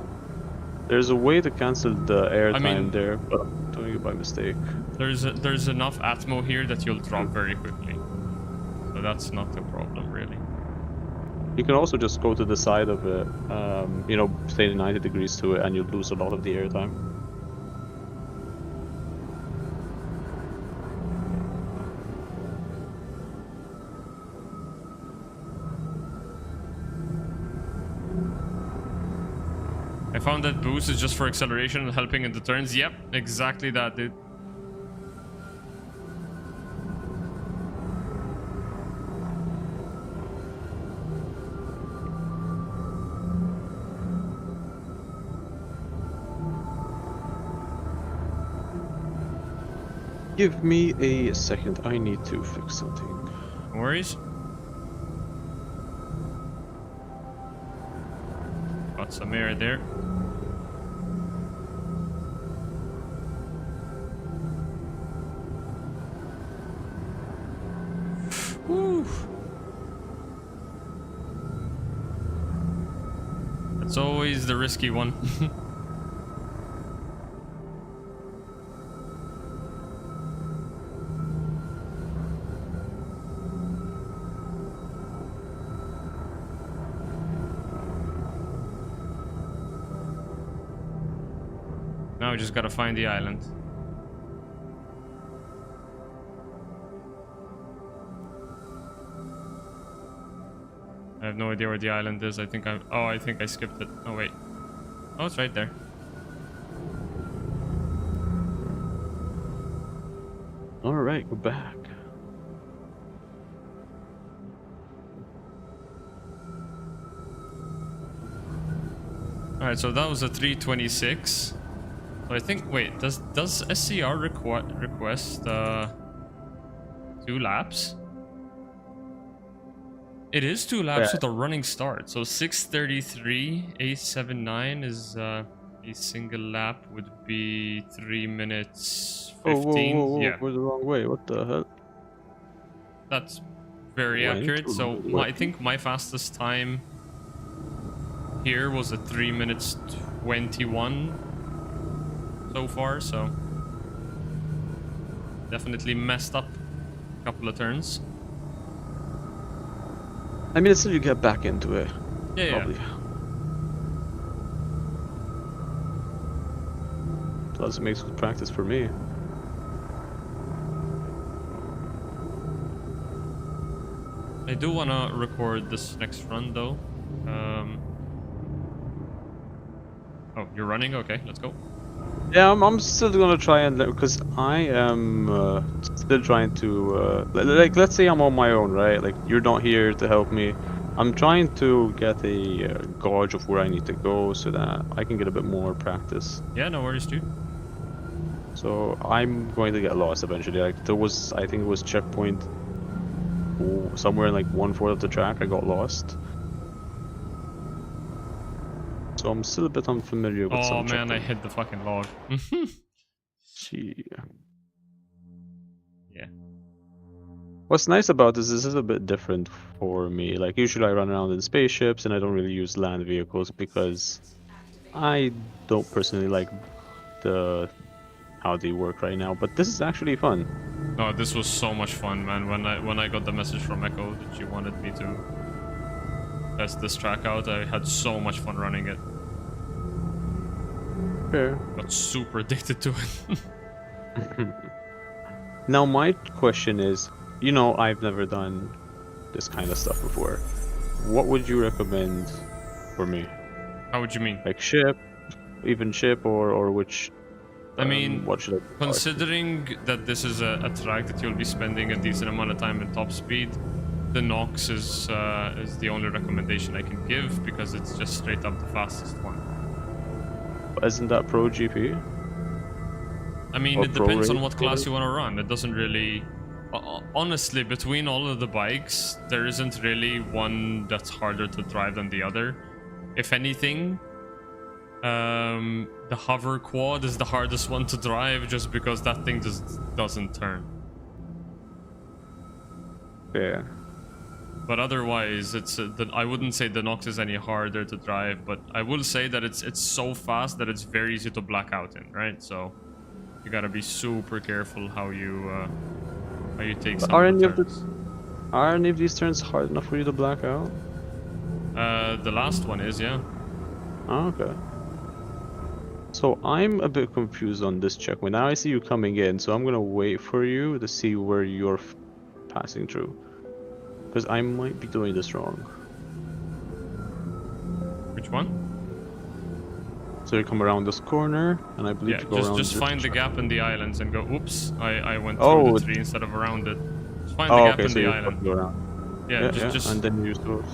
B: There's a way to cancel the air
A: I
B: time
A: mean,
B: there, but I'm doing it by mistake.
A: There's enough atmo here that you'll drop very quickly. So that's not the problem, really.
B: You can also just go to the side of it, you know, say 90 degrees to it, and you lose a lot of the air time.
A: I found that boost is just for acceleration and helping in the turns. Yep, exactly that, dude.
B: Give me a second, I need to fix something.
A: No worries. Got some air there. Woo. That's always the risky one. Now we just gotta find the island. I have no idea where the island is. I think I skipped it. Oh wait. Oh, it's right there.
B: Alright, go back.
A: Alright, so that was a 326. So I think, wait, does SCR request 2 laps? It is 2 laps with a running start. So 6:33, 8:79 is a single lap would be 3 minutes 15.
B: Whoa,
A: yeah,
B: we're the wrong way. What the hell?
A: that's very accurate. So I think my fastest time here was a 3 minutes 21 so far. So definitely messed up a couple of turns.
B: I mean, until you get back into it.
A: Yeah,
B: probably.
A: yeah.
B: Plus, it makes good practice for me.
A: I do want to record this next run though. Oh, you're running? Okay, let's go.
B: Yeah, I'm still gonna try and because I am still trying to like, let's say I'm on my own, right? Like, you're not here to help me. I'm trying to get a gauge of where I need to go so that I can get a bit more practice.
A: Yeah, no worries, dude.
B: So I'm going to get lost eventually. Like, there was, I think it was checkpoint somewhere in like 1/4 of the track. I got lost. So I'm still a bit unfamiliar with
A: Oh
B: some
A: man, I
B: checkpoints.
A: hit the fucking log.
B: Gee.
A: Yeah.
B: What's nice about this is a bit different for me. Like usually I run around in spaceships and I don't really use land vehicles because I don't personally like the how they work right now. But this is actually fun.
A: No, this was so much fun, man. When I got the message from Echo that she wanted me to test this track out, I had so much fun running it.
B: Fair.
A: Got super addicted to it.
B: Now my question is, you know, I've never done this kind of stuff before. What would you recommend for me?
A: How would you mean?
B: Like ship, even ship, or which?
A: I mean,
B: what should I start?
A: considering that this is a track that you'll be spending a decent amount of time at top speed, the Nox is the only recommendation I can give because it's just straight up the fastest one.
B: Isn't that Pro GP?
A: I mean,
B: Or
A: it
B: Pro
A: depends on
B: Race,
A: what class
B: or-
A: you want to run. It doesn't really... Honestly, between all of the bikes, there isn't really one that's harder to drive than the other. If anything, the hover quad is the hardest one to drive just because that thing just doesn't turn.
B: Yeah.
A: But otherwise, I wouldn't say the Nox is any harder to drive, but I will say that it's so fast that it's very easy to black out in, right? So you gotta be super careful how you take some
B: Are
A: of
B: any
A: the
B: of the
A: turns.
B: are any of these turns hard enough for you to black out?
A: The last one is, yeah.
B: Oh, okay. So I'm a bit confused on this checkpoint. Now I see you coming in, so I'm gonna wait for you to see where you're passing through. Because I might be doing this wrong.
A: Which one?
B: So you come around this corner, and I believe
A: Yeah,
B: you go around
A: just
B: this
A: find the
B: track.
A: gap in the islands and go, oops, I went through
B: Oh,
A: the tree instead of around it. Just find the
B: oh,
A: gap
B: okay,
A: in
B: so
A: the
B: you
A: island.
B: go around.
A: Yeah,
B: Yeah,
A: just
B: and then you use those.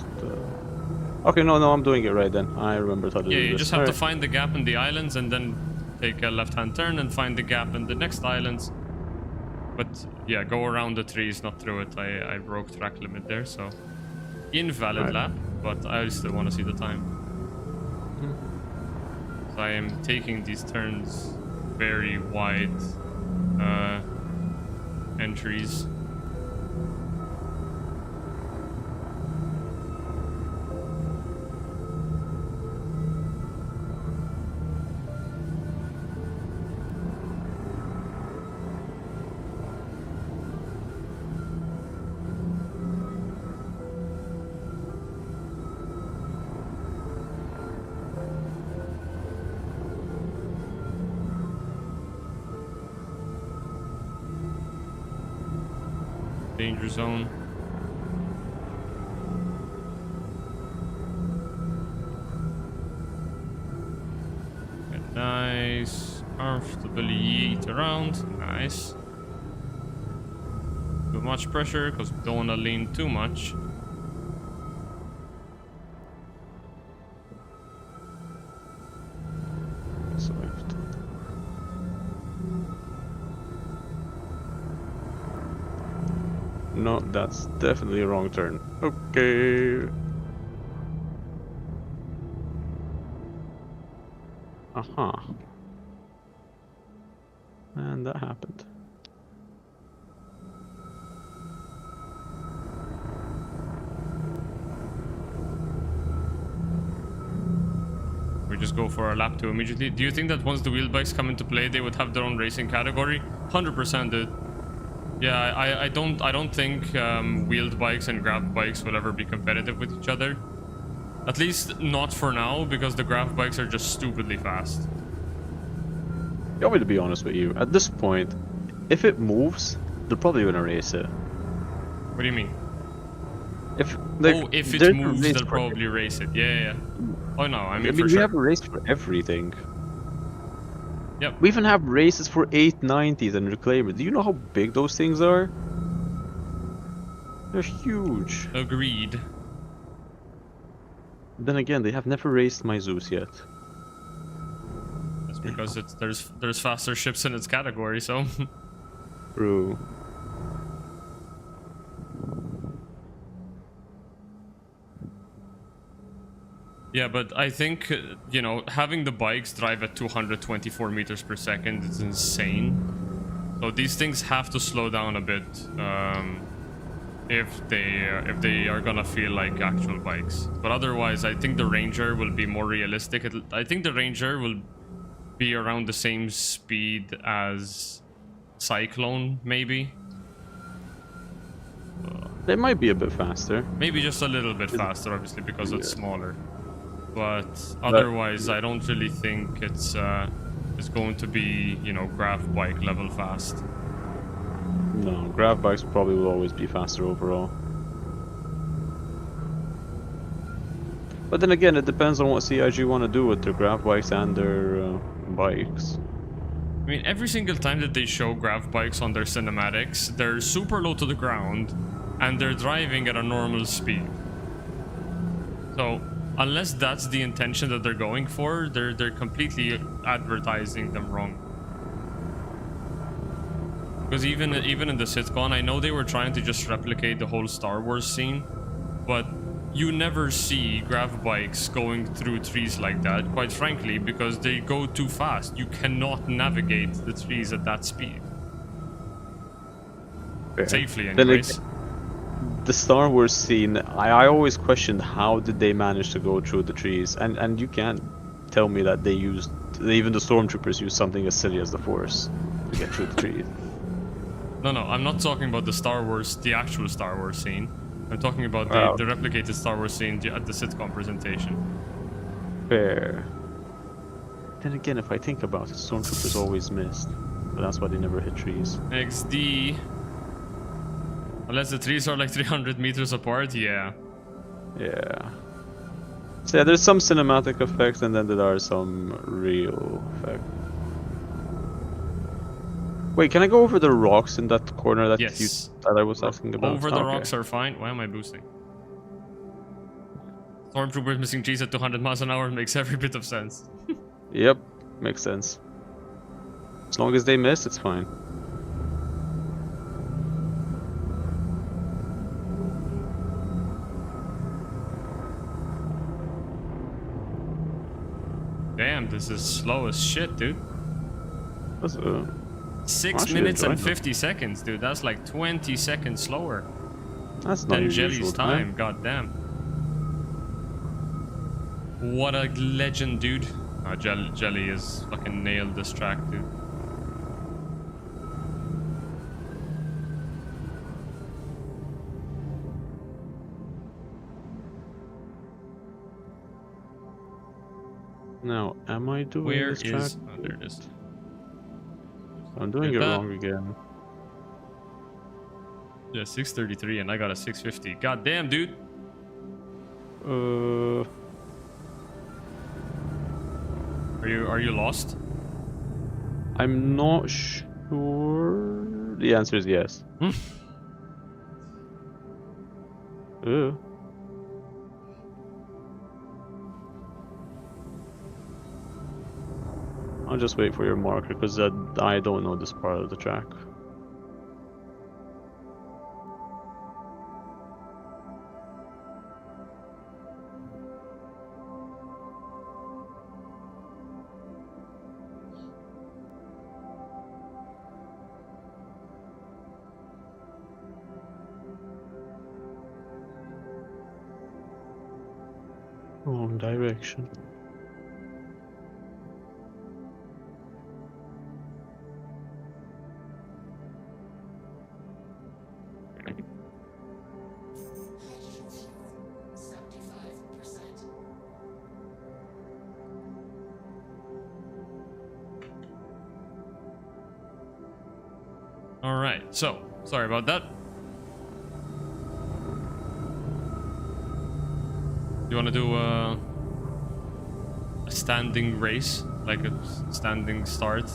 B: Okay, no, I'm doing it right then. I remembered how to
A: yeah,
B: do
A: you
B: this.
A: just have to
B: Alright.
A: find the gap in the islands and then take a left-hand turn and find the gap in the next islands. But yeah, go around the trees, not through it. I broke track limit there, so invalid
B: Right.
A: lap, but I still want to see the time. So I am taking these turns very wide entries. Danger zone. Get nice. Comfortably yeet around. Nice. Too much pressure because we don't want to lean too much.
B: Swift. No, that's definitely a wrong turn. Okay. Uh-huh. And that happened.
A: We just go for a lap 2 immediately. Do you think that once the wheeled bikes come into play, they would have their own racing category? 100%, dude. Yeah, I don't think wheeled bikes and grav bikes will ever be competitive with each other. At least not for now, because the grav bikes are just stupidly fast.
B: You want me to be honest with you? At this point, if it moves, they're probably gonna race it.
A: What do you mean?
B: If like,
A: Oh, if
B: there's
A: it
B: a
A: moves,
B: race
A: they'll
B: for it.
A: probably race it. Yeah. Oh no, I mean, for
B: we
A: sure.
B: have a race for everything.
A: Yep.
B: We even have races for 890s and Reclaimer. Do you know how big those things are? They're huge.
A: Agreed.
B: Then again, they have never raced my Zeus yet.
A: That's because there's faster ships in its category, so.
B: True.
A: Yeah, but I think, you know, having the bikes drive at 224 meters per second is insane. So these things have to slow down a bit if they are gonna feel like actual bikes. But otherwise, I think the Ranger will be more realistic. I think the Ranger will be around the same speed as Cyclone, maybe.
B: They might be a bit faster.
A: Maybe just a little bit faster, obviously, because it's smaller. But otherwise, I don't really think it's going to be, you know, Grav bike level fast.
B: No, Grav bikes probably will always be faster overall. But then again, it depends on what CIG want to do with their Grav bikes and their bikes.
A: I mean, every single time that they show Grav bikes on their cinematics, they're super low to the ground, and they're driving at a normal speed. So, unless that's the intention that they're going for, they're completely advertising them wrong. Because even in the sitcom, I know they were trying to just replicate the whole Star Wars scene, but you never see Grav bikes going through trees like that, quite frankly, because they go too fast. You cannot navigate the trees at that speed.
B: Fair.
A: Safely, anyways.
B: The Star Wars scene, I always questioned how did they manage to go through the trees, and you can't tell me that even the stormtroopers used something as silly as the Force to get through the trees.
A: No, I'm not talking about the actual Star Wars scene. I'm talking about the replicated Star Wars scene at the sitcom presentation.
B: Fair. Then again, if I think about it, stormtroopers always missed, but that's why they never hit trees.
A: XD. Unless the trees are like 300 meters apart, yeah.
B: Yeah. So yeah, there's some cinematic effects, and then there are some real effects. Wait, can I go over the rocks in that corner that that I was asking about?
A: Over the rocks are fine. Why am I boosting? Stormtroopers missing trees at 200 miles an hour makes every bit of sense.
B: Yep, makes sense. As long as they miss, it's fine.
A: Damn, this is slow as shit, dude.
B: That's
A: 6 minutes and 50 seconds, dude. That's like 20 seconds slower.
B: That's not
A: than
B: your
A: Jelly's
B: usual
A: time. God damn. What a legend, dude. Jelly has fucking nailed this track, dude.
B: Now, am I doing this track?
A: Oh, there it is.
B: I'm doing it wrong again.
A: Yeah, 633 and I got a 650. God damn, dude. Are you lost?
B: I'm not sure. The answer is yes. I'll just wait for your marker because I don't know this part of the track. Wrong direction.
A: Alright, so, sorry about that. You want to do a standing race? Like a standing start?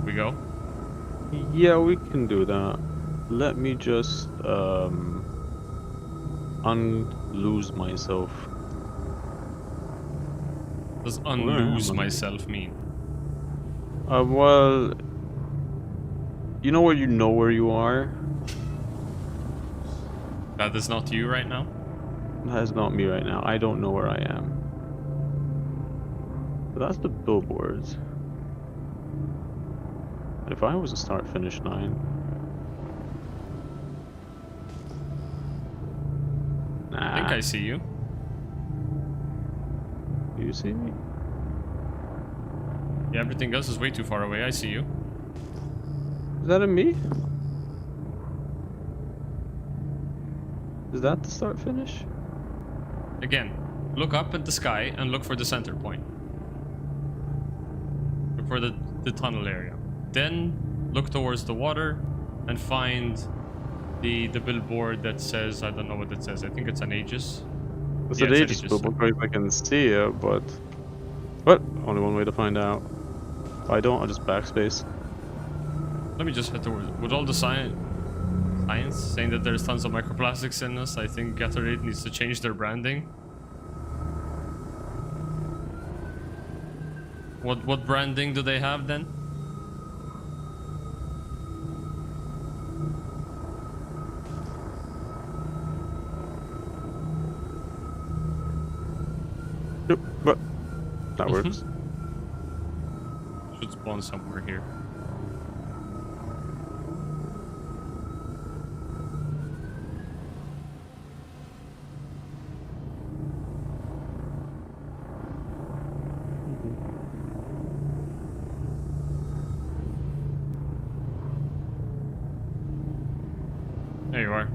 A: We go?
B: Yeah, we can do that. Let me just unloose myself.
A: What does unloose myself mean?
B: Well, you know where you are?
A: That is not you right now?
B: That is not me right now. I don't know where I am. But that's the billboards. If I was to start finish 9. Nah.
A: I think I see you.
B: Do you see me?
A: Yeah, everything else is way too far away. I see you.
B: Is that a me? Is that the start finish?
A: Again, look up at the sky and look for the center point. Look for the tunnel area. Then look towards the water and find the billboard that says, I don't know what it says. I think it's an Aegis.
B: It's
A: Yeah,
B: an
A: it's an
B: Aegis
A: Aegis.
B: billboard, I can see it, but... What? Only one way to find out. If I don't, I'll just backspace.
A: Let me just head towards with all the science saying that there's tons of microplastics in us. I think Gatorade needs to change their branding. What branding do they have then?
B: Yep, but that works.
A: Should spawn somewhere here. There you are.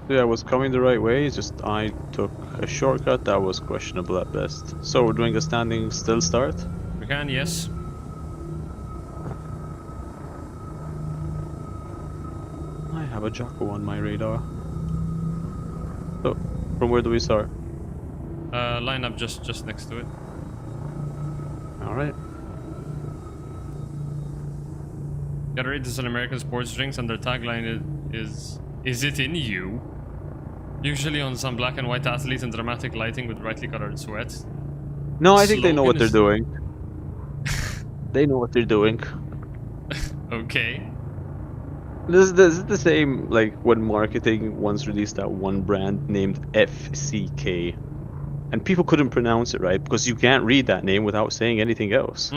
B: Yeah, I was coming the right way, it's just I took a shortcut that was questionable at best. So we're doing a standing still start?
A: We can, yes.
B: I have a Jocko on my radar. So, from where do we start?
A: Line up just next to it.
B: Alright.
A: Gatorade is an American sports drinks and their tagline is it in you? Usually on some black and white athletes in dramatic lighting with brightly colored sweat.
B: No, I think they know what they're
A: Slogan
B: doing. They know what they're doing.
A: Okay.
B: This is the same, like, when marketing once released that one brand named FCK. And people couldn't pronounce it right, because you can't read that name without saying anything else.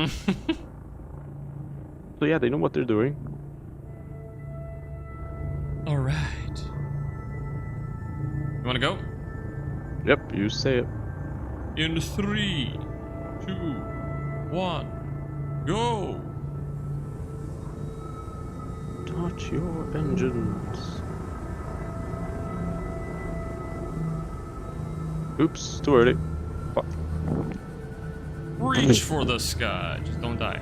B: So yeah, they know what they're doing.
A: Alright. You wanna go?
B: Yep, you say it.
A: In 3, 2, 1, go!
B: Touch your engines. Oops, too early. Fuck.
A: Reach for the sky. Just don't die.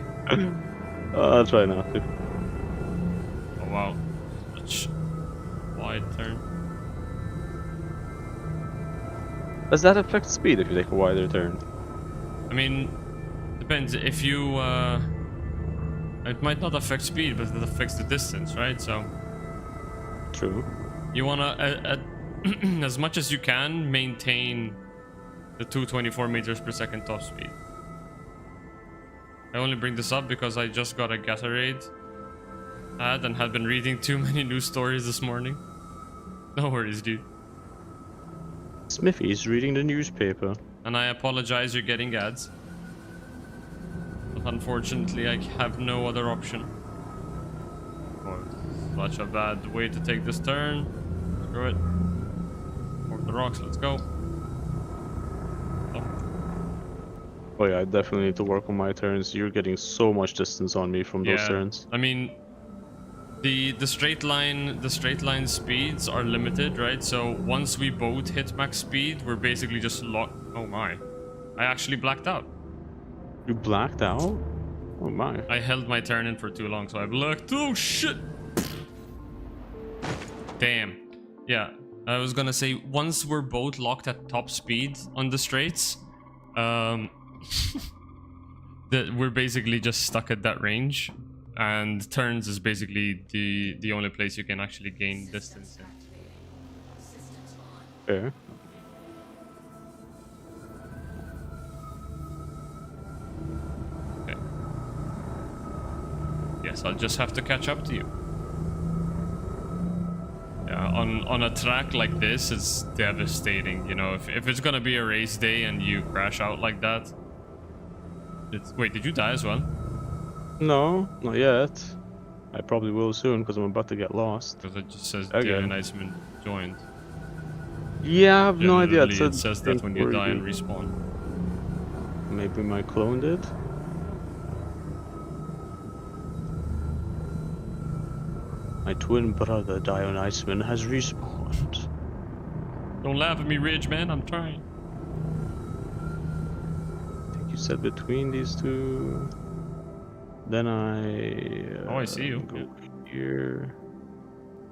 B: I'll try not to.
A: Oh wow. Such wide turn.
B: Does that affect speed if you take a wider turn?
A: I mean, depends. If you, it might not affect speed, but it affects the distance, right? So,
B: True.
A: you wanna, as much as you can, maintain the 224 meters per second top speed. I only bring this up because I just got a Gatorade ad and had been reading too many news stories this morning. No worries, dude.
B: Smithy's reading the newspaper.
A: And I apologize you're getting ads. But unfortunately, I have no other option. Oh, such a bad way to take this turn. Screw it. Over the rocks, let's go.
B: Oh yeah, I definitely need to work on my turns. You're getting so much distance on me from those turns.
A: I mean, the straight line speeds are limited, right? So once we both hit max speed, we're basically just locked. Oh my! I actually blacked out.
B: You blacked out? Oh my!
A: I held my turn in for too long, so I blacked. Oh shit! Damn. Yeah, I was gonna say once we're both locked at top speed on the straights, that we're basically just stuck at that range, and turns is basically the only place you can actually gain distance in.
B: Fair.
A: Okay. Yes, I'll just have to catch up to you. Yeah, on a track like this, it's devastating. You know, if it's gonna be a race day and you crash out like that. Wait, did you die as well?
B: No, not yet. I probably will soon because I'm about to get lost.
A: Because it just says
B: Again.
A: deionizement joined.
B: Yeah, I have no idea.
A: Generally, it says that when you die and
B: you.
A: respawn.
B: Maybe my clone did. My twin brother Dion Iceman has respawned.
A: Don't laugh at me, Ridge, man. I'm trying.
B: I think you said between these two. Then I.
A: Oh, I see you.
B: Go here.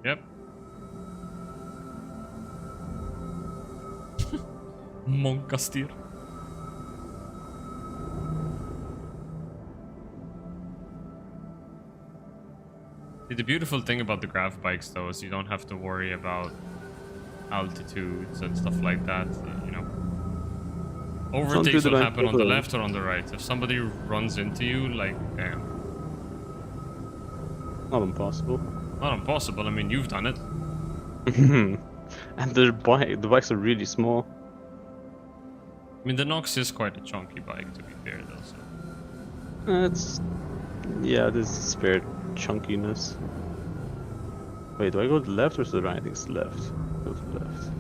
A: Yep. Monkastir. The beautiful thing about the Grav bikes, though, is you don't have to worry about altitudes and stuff like that. You know, overtakes will happen on the left or on the right. If somebody runs into you, like, damn.
B: Not impossible.
A: Not impossible. I mean, you've done it.
B: And the bikes are really small.
A: I mean, the Nox is quite a chunky bike, to be fair, though. So.
B: Yeah, this is spare chunkiness. Wait, do I go to the left or to the right? I think it's left. Go to the left.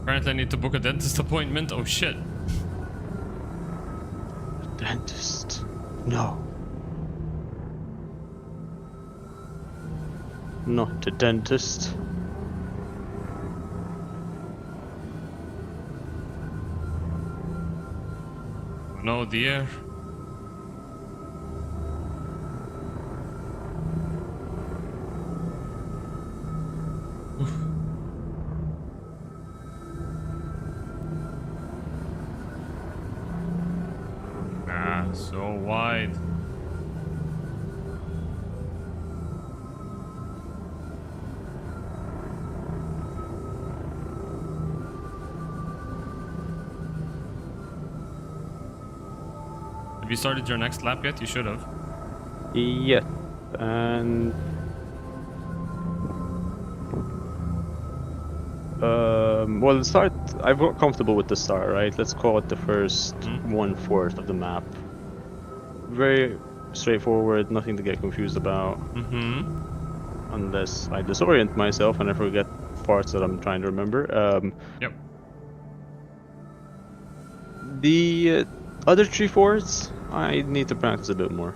A: Apparently I need to book a dentist appointment. Oh shit.
B: Dentist? No. Not a dentist.
A: No, dear. Ah, so wide. Have you started your next lap yet? You should have.
B: Yeah. And well, the start, I've got comfortable with the start, right? Let's call it the first 1/4 of the map. Very straightforward, nothing to get confused about. Unless I disorient myself and I forget parts that I'm trying to remember.
A: Yep.
B: The other 3/4, I need to practice a bit more.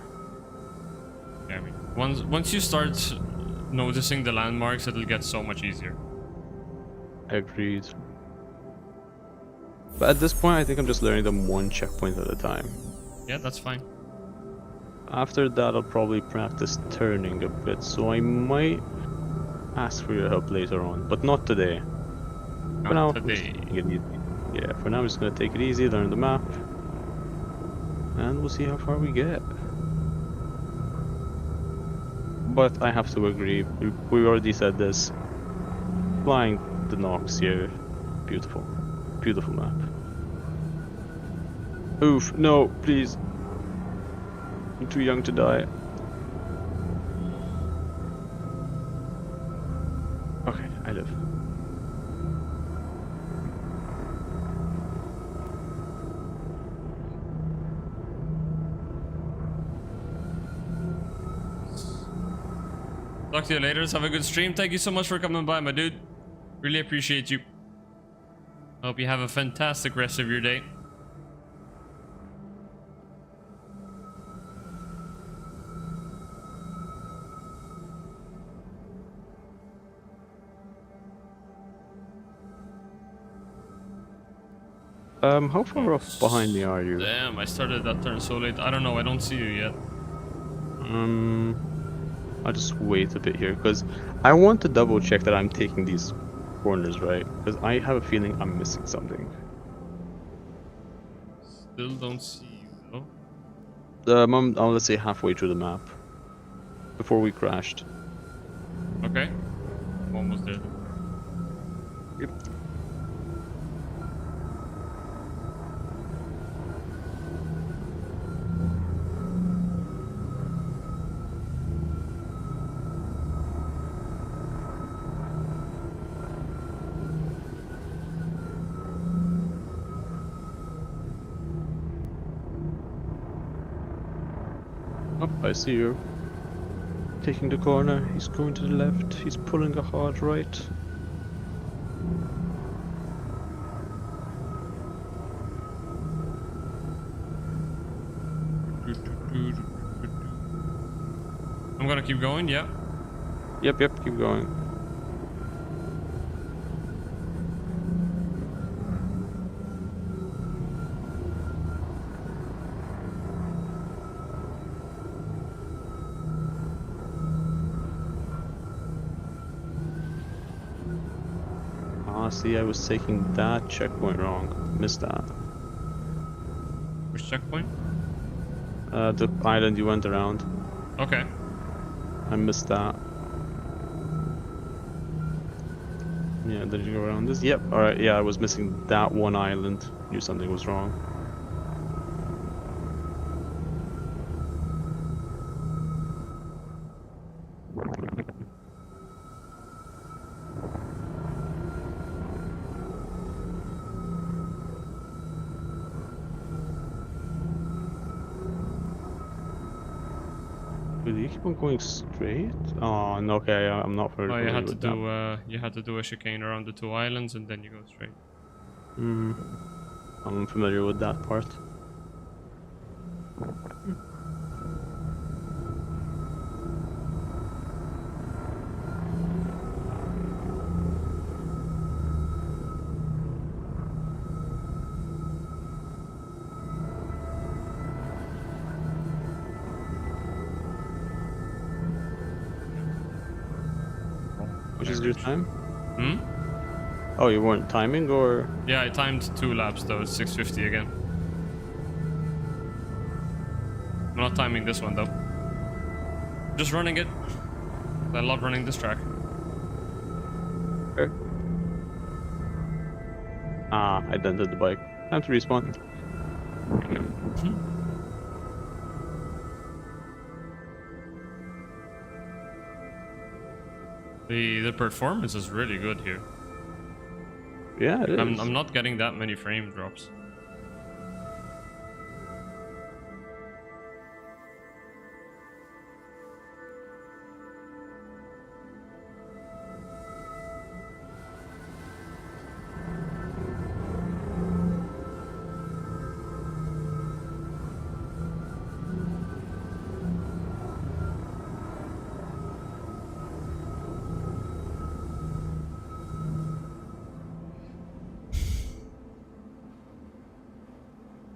A: Yeah, I mean, once you start noticing the landmarks, it'll get so much easier.
B: Agreed. But at this point, I think I'm just learning them one checkpoint at a time.
A: Yeah, that's fine.
B: After that, I'll probably practice turning a bit, so I might ask for your help later on, but not today. For now,
A: today.
B: Yeah, for now I'm just gonna take it easy, learn the map, and we'll see how far we get. But I have to agree, we already said this. Flying the Nox here, beautiful. Beautiful map. Oof, no, please. I'm too young to die. Okay, I live.
A: Talk to you later. Have a good stream. Thank you so much for coming by, my dude. Really appreciate you. I hope you have a fantastic rest of your day.
B: How far off behind me are you?
A: Damn, I started that turn so late. I don't know. I don't see you yet.
B: I'll just wait a bit here because I want to double check that I'm taking these corners right, because I have a feeling I'm missing something.
A: Still don't see you though.
B: I'm let's say halfway through the map before we crashed.
A: Okay, I'm almost there.
B: Yep. Oh, I see you. Taking the corner. He's going to the left. He's pulling a hard right.
A: I'm gonna keep going, yeah.
B: Yep, keep going. Ah, see, I was taking that checkpoint wrong. Missed that.
A: Which checkpoint?
B: The island you went around.
A: Okay.
B: I missed that. Yeah, did you go around this? Yep, alright, yeah, I was missing that one island. Knew something was wrong. Did you keep on going straight? Oh, no, okay, I'm not very
A: Oh,
B: familiar with that.
A: you had to do a chicane around the 2 islands and then you go straight.
B: I'm familiar with that part. Which is your time?
A: Hmm?
B: Oh, you weren't timing, or?
A: Yeah, I timed 2 laps though, it's 650 again. I'm not timing this one though. Just running it. I love running this track.
B: Okay. Ah, I dented the bike. Time to respawn.
A: The performance is really good here.
B: Yeah, it is.
A: I'm not getting that many frame drops.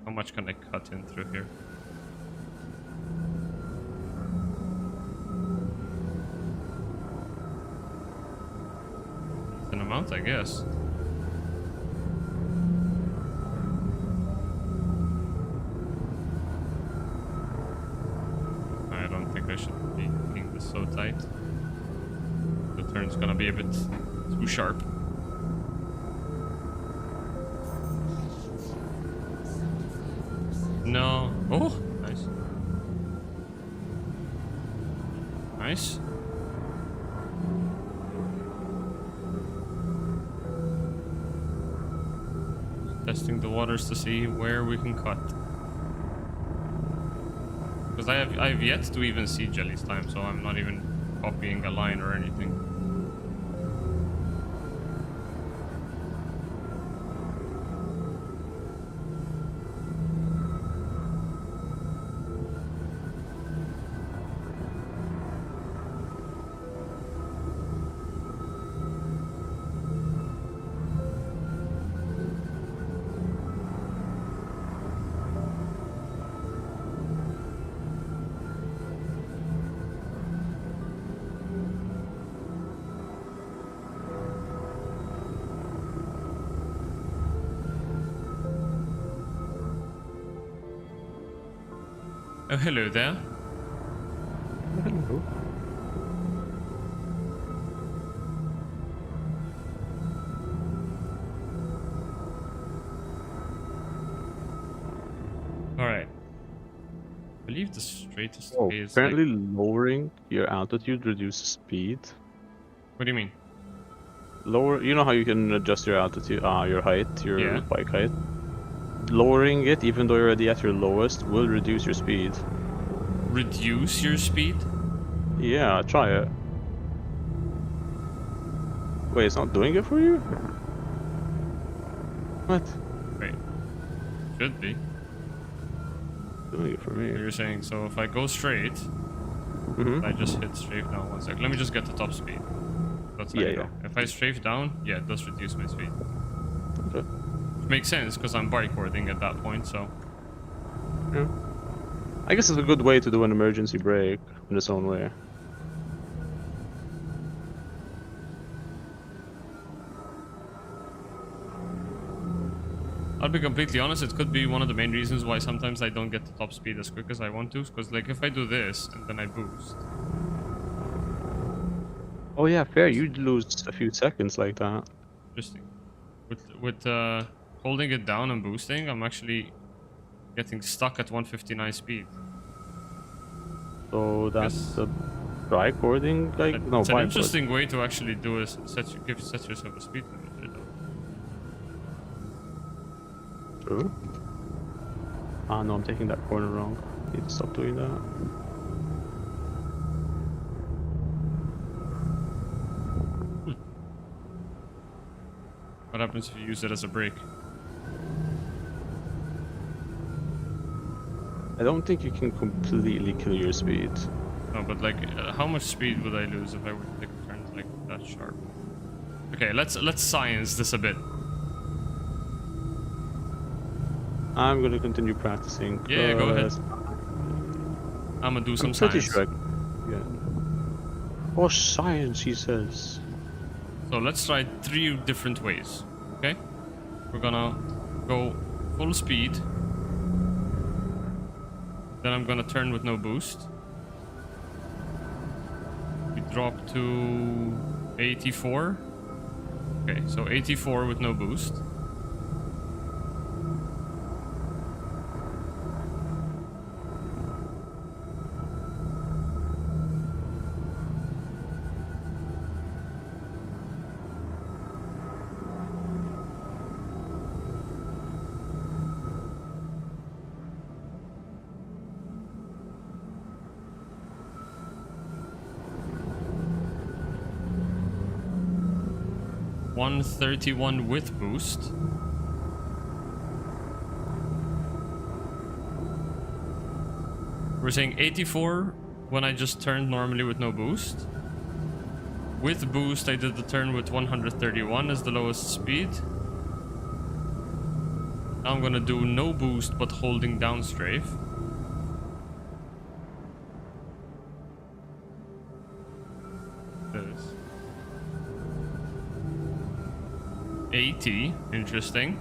A: How much can I cut in through here? An amount, I guess. I don't think I should be making this so tight. The turn's gonna be a bit too sharp. No. Oh, nice. Nice. Testing the waters to see where we can cut. Because I've yet to even see Jelly's time, so I'm not even copying a line or anything. Oh, hello there.
B: Hello.
A: Alright. I believe the straightest
B: Oh,
A: way is
B: apparently
A: like...
B: lowering your altitude reduces speed.
A: What do you mean?
B: Lower, you know how you can adjust your altitude, your height, your
A: Yeah.
B: bike height? Lowering it, even though you're already at your lowest, will reduce your speed.
A: reduce your speed?
B: Yeah, try it. Wait, it's not doing it for you? What?
A: Wait. Should be.
B: Doing it for me.
A: You're saying, so if I go straight, I just hit strafe down 1 sec. Let me just get the top speed. That's how you go. If I strafe down, yeah, it does reduce my speed.
B: Okay.
A: Which makes sense, because I'm bikeboarding at that point, so...
B: Yeah. I guess it's a good way to do an emergency brake in its own way.
A: I'll be completely honest, it could be one of the main reasons why sometimes I don't get the top speed as quick as I want to. Because, like, if I do this and then I boost.
B: Oh yeah, fair. You'd lose a few seconds like that.
A: Interesting. With holding it down and boosting, I'm actually getting stuck at 159 speed.
B: So that's the bikeboarding, like no.
A: It's an
B: bikeboard.
A: interesting way to actually do a set yourself a speed limit.
B: True. Ah no, I'm taking that corner wrong. Need to stop doing that.
A: What happens if you use it as a brake?
B: I don't think you can completely kill your speed.
A: No, but like, how much speed would I lose if I were to take turns like that sharp? Okay, let's science this a bit.
B: I'm gonna continue practicing.
A: Yeah, go ahead. I'm gonna do some
B: pretty
A: science.
B: sure yeah. Oh, science, he says.
A: So let's try 3 different ways. Okay, we're gonna go full speed. Then I'm gonna turn with no boost. We drop to 84. Okay, so 84 with no boost. $131 with boost. We're saying 84 when I just turned normally with no boost. With boost, I did the turn with 131 as the lowest speed. Now I'm gonna do no boost but holding down strafe. This. 80, interesting.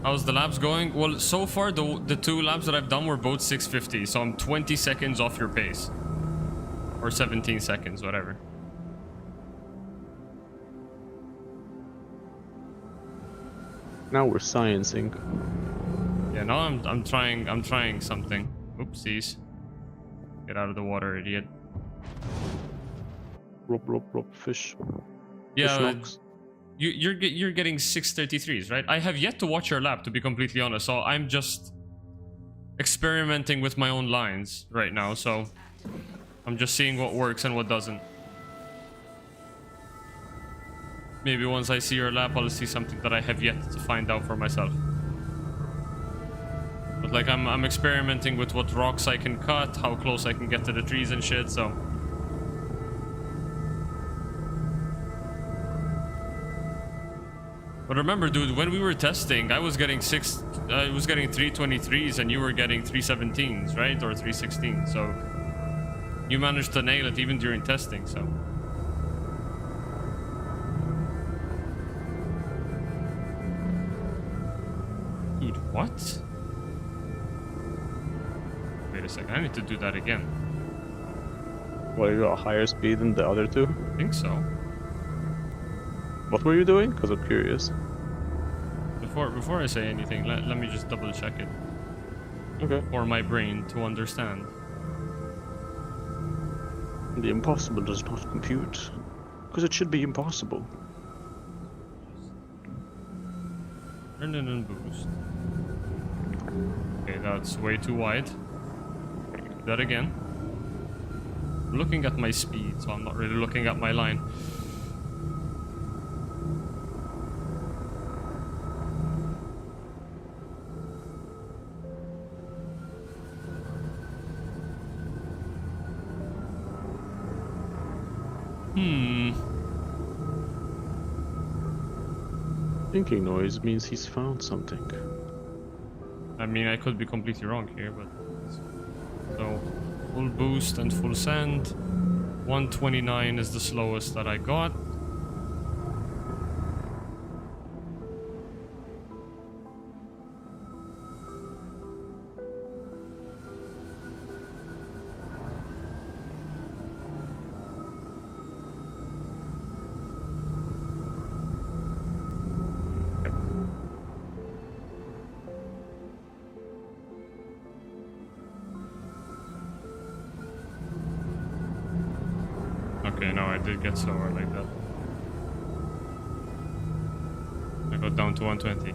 A: How's the laps going? Well, so far the 2 laps that I've done were both 650, so I'm 20 seconds off your pace. Or 17 seconds, whatever.
B: Now we're sciencing.
A: Yeah, now I'm trying something. Oopsies. Get out of the water, idiot.
B: Rop, fish.
A: Yeah,
B: fish knocks.
A: you're getting 633s, right? I have yet to watch your lap, to be completely honest, so I'm just experimenting with my own lines right now, so I'm just seeing what works and what doesn't. Maybe once I see your lap, I'll see something that I have yet to find out for myself. But like, I'm experimenting with what rocks I can cut, how close I can get to the trees and shit, so... But remember, dude, when we were testing, I was getting 323s and you were getting 317s, right? Or 316s, so... You managed to nail it even during testing, so... Dude, what? Wait a second, I need to do that again.
B: Well, you got a higher speed than the other 2?
A: I think so.
B: What were you doing? Because I'm curious.
A: Before I say anything, let me just double check it.
B: Okay.
A: For my brain to understand.
B: The impossible does not compute. Because it should be impossible.
A: Turn in and boost. Okay, that's way too wide. Do that again. I'm looking at my speed, so I'm not really looking at my line.
B: Thinking noise means he's found something.
A: I mean, I could be completely wrong here, but... So, full boost and full send. 129 is the slowest that I got. Okay, no, I did get slower like that. I got down to 120.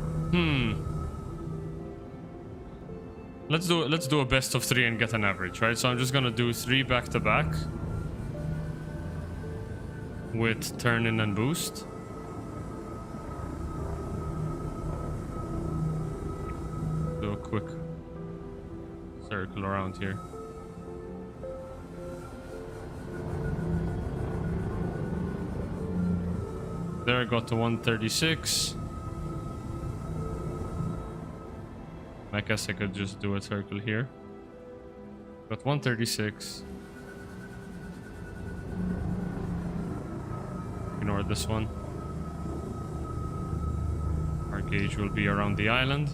A: Let's do a best of 3 and get an average, right? So I'm just gonna do 3 back to back with turn in and boost. Do a quick circle around here. There I got to 136. I guess I could just do a circle here. Got 136. Ignore this one. Our gauge will be around the island.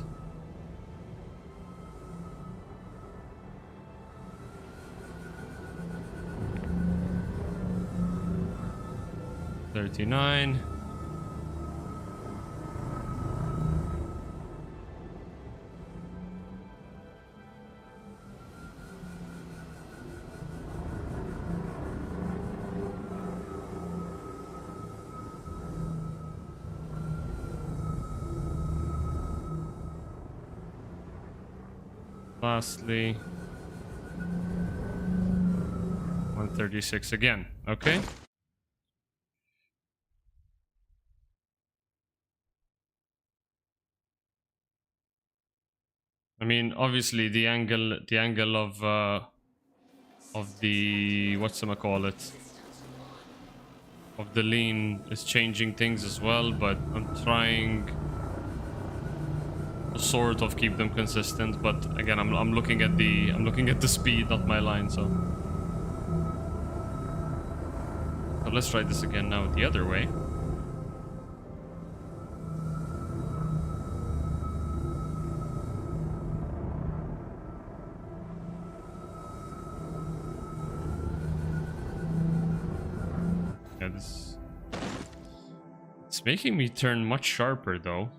A: $39. Lastly, 136 again. Okay. I mean, obviously the angle of the whatchamacallit, of the lean is changing things as well, but I'm trying to sort of keep them consistent. But again, I'm looking at the speed, not my line. So let's try this again now the other way. It's making me turn much sharper though,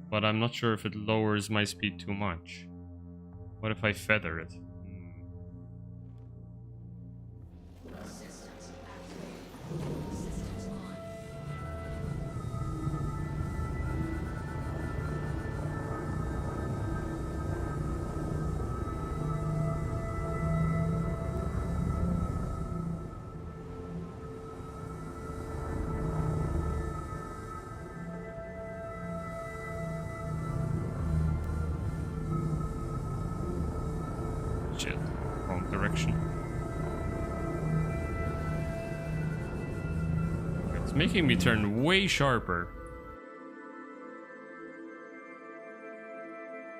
A: but I'm not sure if it lowers my speed too much. What if I feather it? Shit, wrong direction. It's making me turn way sharper.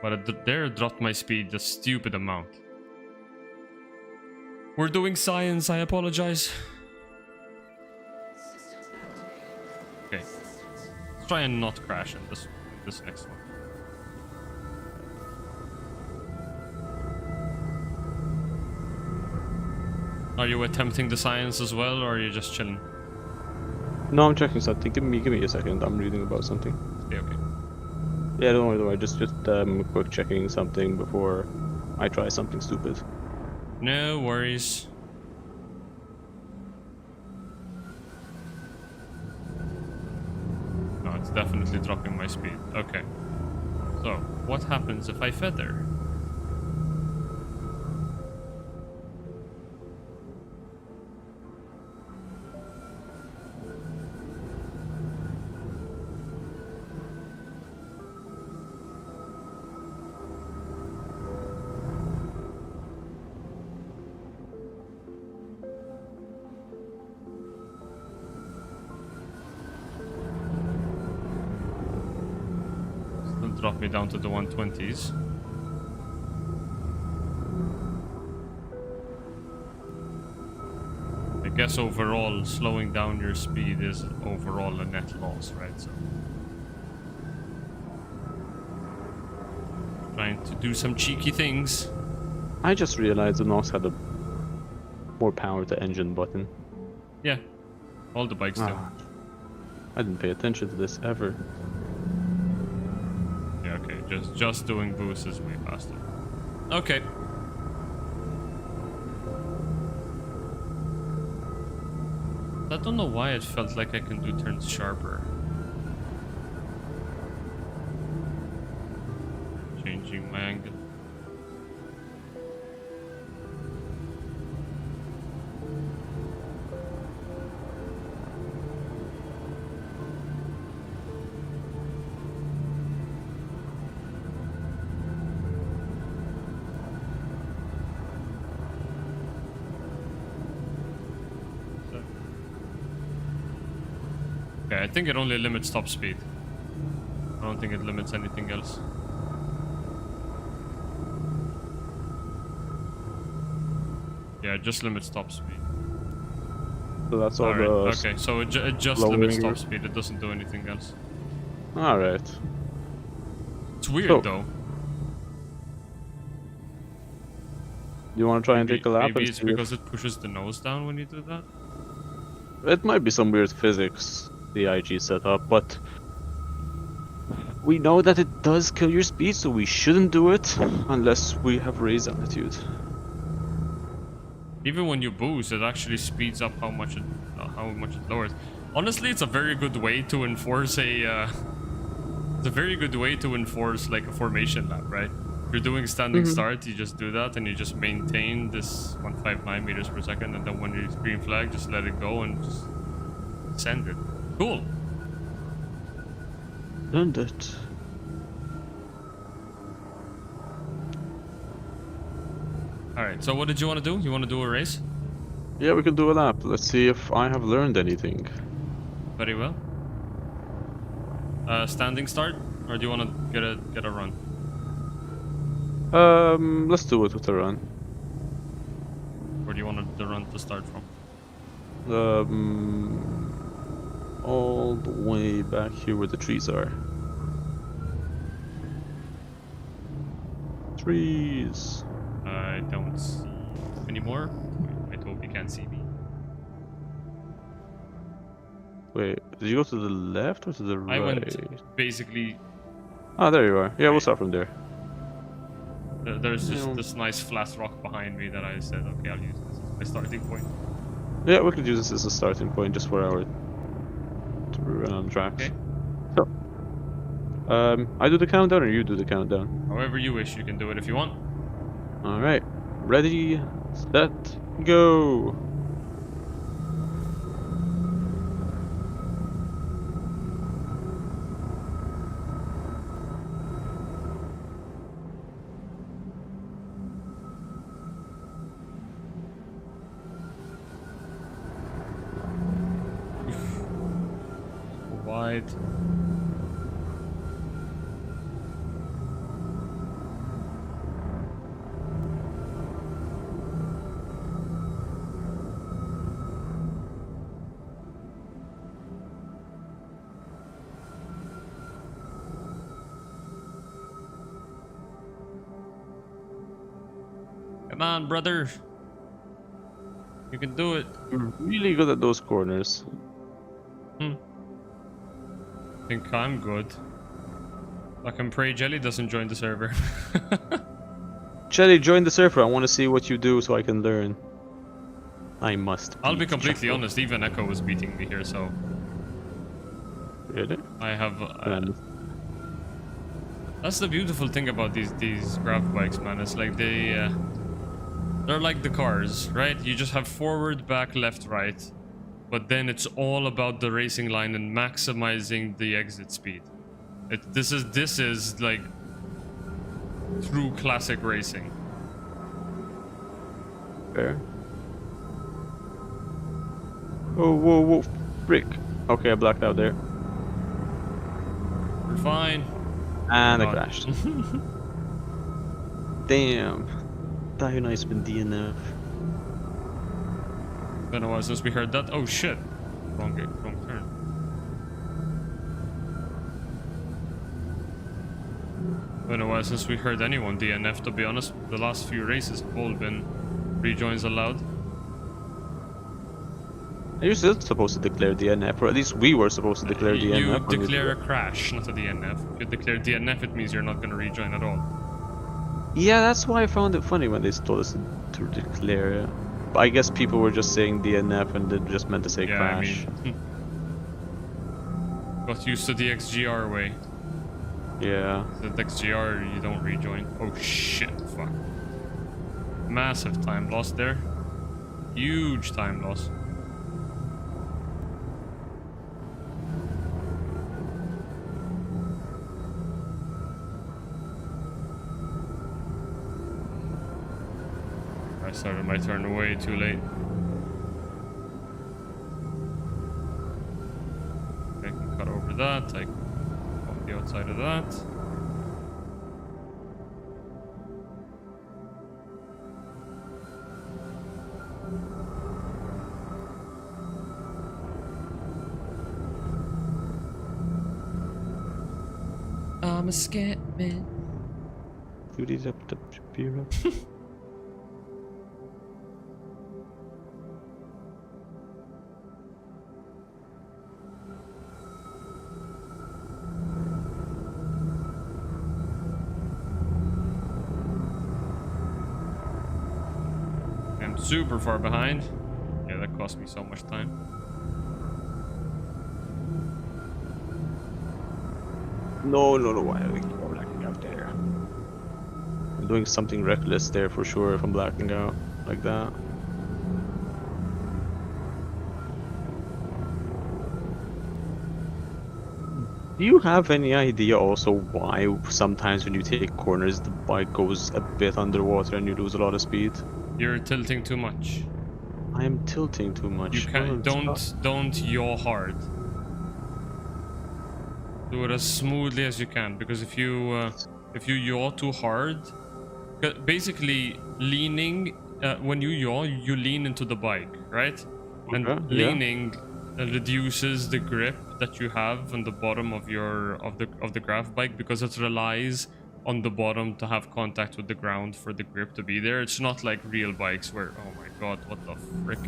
A: But there dropped my speed a stupid amount. We're doing science, I apologize. Okay. Let's try and not crash in this next one. Are you attempting the science as well, or are you just chilling?
B: No, I'm checking something. Give me a second. I'm reading about something.
A: Okay.
B: Yeah, don't worry. Just quick checking something before I try something stupid.
A: No worries. it's definitely dropping my speed. Okay. So, what happens if I feather? Drop me down to the 120s. I guess overall, slowing down your speed is overall a net loss, right? So, trying to do some cheeky things.
B: I just realized the NOS had a more power to engine button.
A: Yeah, all the bikes do.
B: I didn't pay attention to this ever.
A: Yeah, okay, just doing boost is way faster. Okay. I don't know why it felt like I can do turns sharper. Changing my angle. Okay, I think it only limits top speed. I don't think it limits anything else. Yeah, it just limits top speed.
B: So that's all
A: Alright,
B: the...
A: okay, so it just limits top speed, it doesn't do anything else.
B: Alright.
A: It's weird
B: So,
A: though.
B: You want to try and take a lap?
A: Maybe
B: and
A: it's
B: see
A: because it pushes the nose down when you do that?
B: It might be some weird physics the IG set up, but we know that it does kill your speed, so we shouldn't do it unless we have raised altitude.
A: Even when you boost, it actually speeds up how much it lowers. Honestly, it's a very good way to enforce it's a very good way to enforce like a formation lap, right? If you're doing standing start, you just do that and you just maintain this 159 meters per second, and then when you green flag, just let it go and just send it. Cool.
B: Learned it.
A: Alright, so what did you want to do? You want to do a race?
B: Yeah, we can do a lap. Let's see if I have learned anything.
A: Very well. Standing start, or do you want to get a run?
B: Let's do it with a run.
A: Where do you want the run to start from?
B: All the way back here where the trees are. Trees.
A: I don't see anymore. I hope you can't see me.
B: Wait, did you go to the left or to the right?
A: I went basically.
B: Ah, there you are. Yeah, we'll start from there.
A: There's just this nice flat rock behind me that I said, okay, I'll use this as my starting point.
B: Yeah, we could use this as a starting point just for our to run on tracks.
A: Okay.
B: So, I do the countdown or you do the countdown?
A: However you wish, you can do it if you want.
B: All right, ready, set, go.
A: Wide. Come on, brother. You can do it.
B: You're really good at those corners.
A: I think I'm good. I can pray Jelly doesn't join the server.
B: Jelly, join the server. I want to see what you do so I can learn. I must.
A: I'll be completely
B: Chuckle.
A: honest, even Echo was beating me here, so...
B: Really?
A: I have.
B: Um,
A: That's the beautiful thing about these grav bikes, man. It's like they're like the cars, right? You just have forward, back, left, right, but then it's all about the racing line and maximizing the exit speed. This is like true classic racing.
B: Fair. Oh, whoa, whoa, frick. Okay, I blacked out there.
A: We're fine.
B: And I
A: God.
B: crashed. Damn. Tayo na been DNF.
A: Been a while since we heard that. Oh shit. Wrong turn. Been a while since we heard anyone DNF, to be honest. The last few races have all been rejoins allowed.
B: Are you still supposed to declare DNF? Or at least we were supposed to declare DNF.
A: You declare a crash, not a DNF. If you declare DNF, it means you're not going to rejoin at all.
B: Yeah, that's why I found it funny when they told us to declare. But I guess people were just saying DNF and they just meant to say crash.
A: I mean, got used to the XGR way.
B: Yeah.
A: The XGR, you don't rejoin. Oh shit, fuck. Massive time loss there. Huge time loss. I started my turn way too late. I can cut over that. I can go on the outside of that. I'm a scat man.
B: Duties up the bureau.
A: I'm super far behind. Yeah, that cost me so much time.
B: No, why are we blacking out there? I'm doing something reckless there for sure if I'm blacking out like that. Do you have any idea also why sometimes when you take corners the bike goes a bit underwater and you lose a lot of speed?
A: You're tilting too much.
B: I am tilting too much.
A: You can't. Don't yaw hard. Do it as smoothly as you can, because if you yaw too hard, basically leaning when you yaw, you lean into the bike, right? And leaning reduces the grip that you have on the bottom of the grav bike, because it relies on the bottom to have contact with the ground for the grip to be there. It's not like real bikes where, oh my god, what the frick?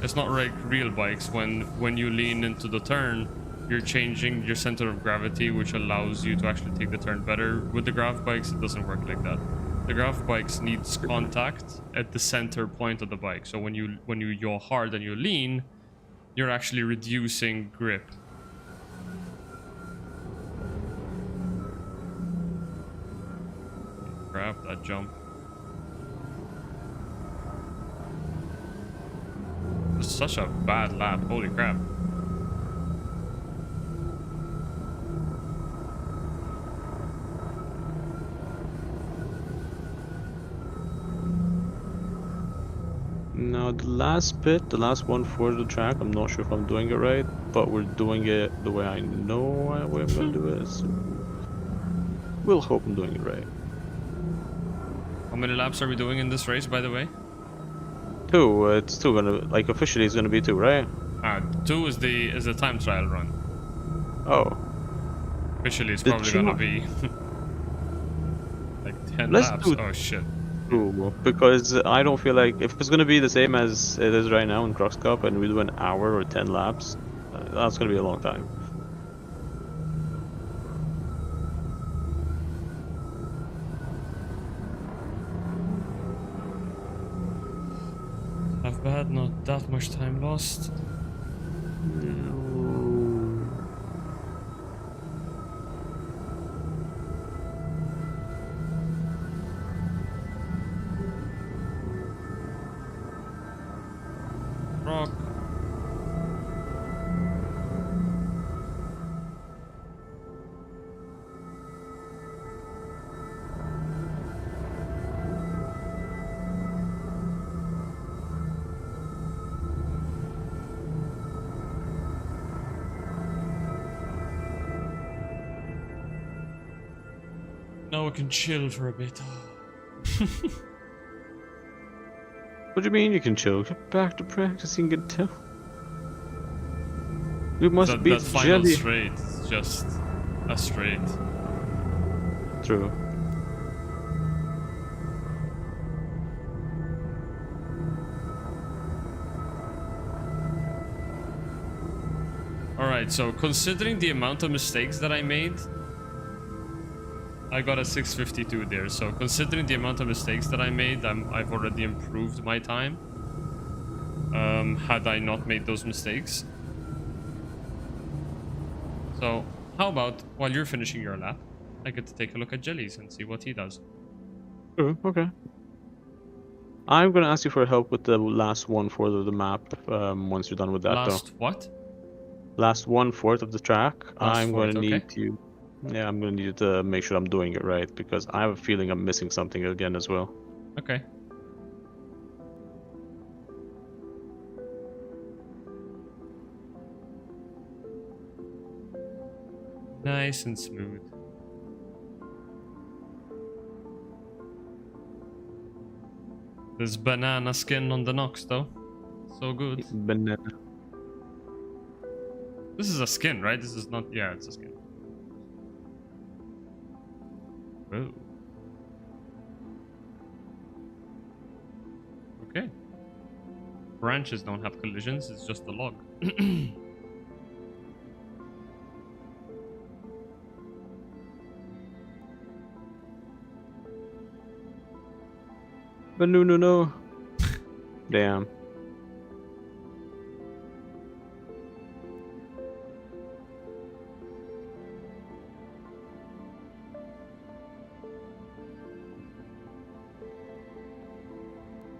A: It's not like real bikes when you lean into the turn, you're changing your center of gravity, which allows you to actually take the turn better. With the grav bikes, it doesn't work like that. The grav bikes needs contact at the center point of the bike. So when you yaw hard and you lean, you're actually reducing grip. Grab that jump. It's such a bad lap, holy crap.
B: Now the last bit, the last one for the track, I'm not sure if I'm doing it right, but we're doing it the way I know I'm going to do it, so we'll hope I'm doing it right.
A: How many laps are we doing in this race, by the way?
B: 2, it's 2 gonna, like officially it's gonna be 2, right?
A: 2 is the time trial run.
B: Oh.
A: Officially it's probably gonna be like 10 laps. Oh shit.
B: Because I don't feel like if it's gonna be the same as it is right now in Crux Cup and we do an hour or 10 laps, that's gonna be a long time.
A: Not bad, not that much time lost. Now I can chill for a bit.
B: What do you mean you can chill? Get back to practicing it too. We must beat
A: That final
B: Jelly.
A: straight is just a straight.
B: True.
A: Alright, so considering the amount of mistakes that I made, I got a 652 there. So considering the amount of mistakes that I made, I've already improved my time. Had I not made those mistakes. So how about while you're finishing your lap, I get to take a look at Jellies and see what he does.
B: True, okay. I'm gonna ask you for help with the last 1/4 of the map, once you're done with that though.
A: Last what?
B: Last 1/4 of the track,
A: Last
B: I'm
A: fourth,
B: gonna
A: okay.
B: need you... Yeah, I'm gonna need you to make sure I'm doing it right, because I have a feeling I'm missing something again as well.
A: Okay. Nice and smooth. This banana skin on the Nox though. So good.
B: Banana.
A: This is a skin, right? This is not... Yeah, it's a skin. Oh. Okay. Branches don't have collisions, it's just a log.
B: But no. Damn.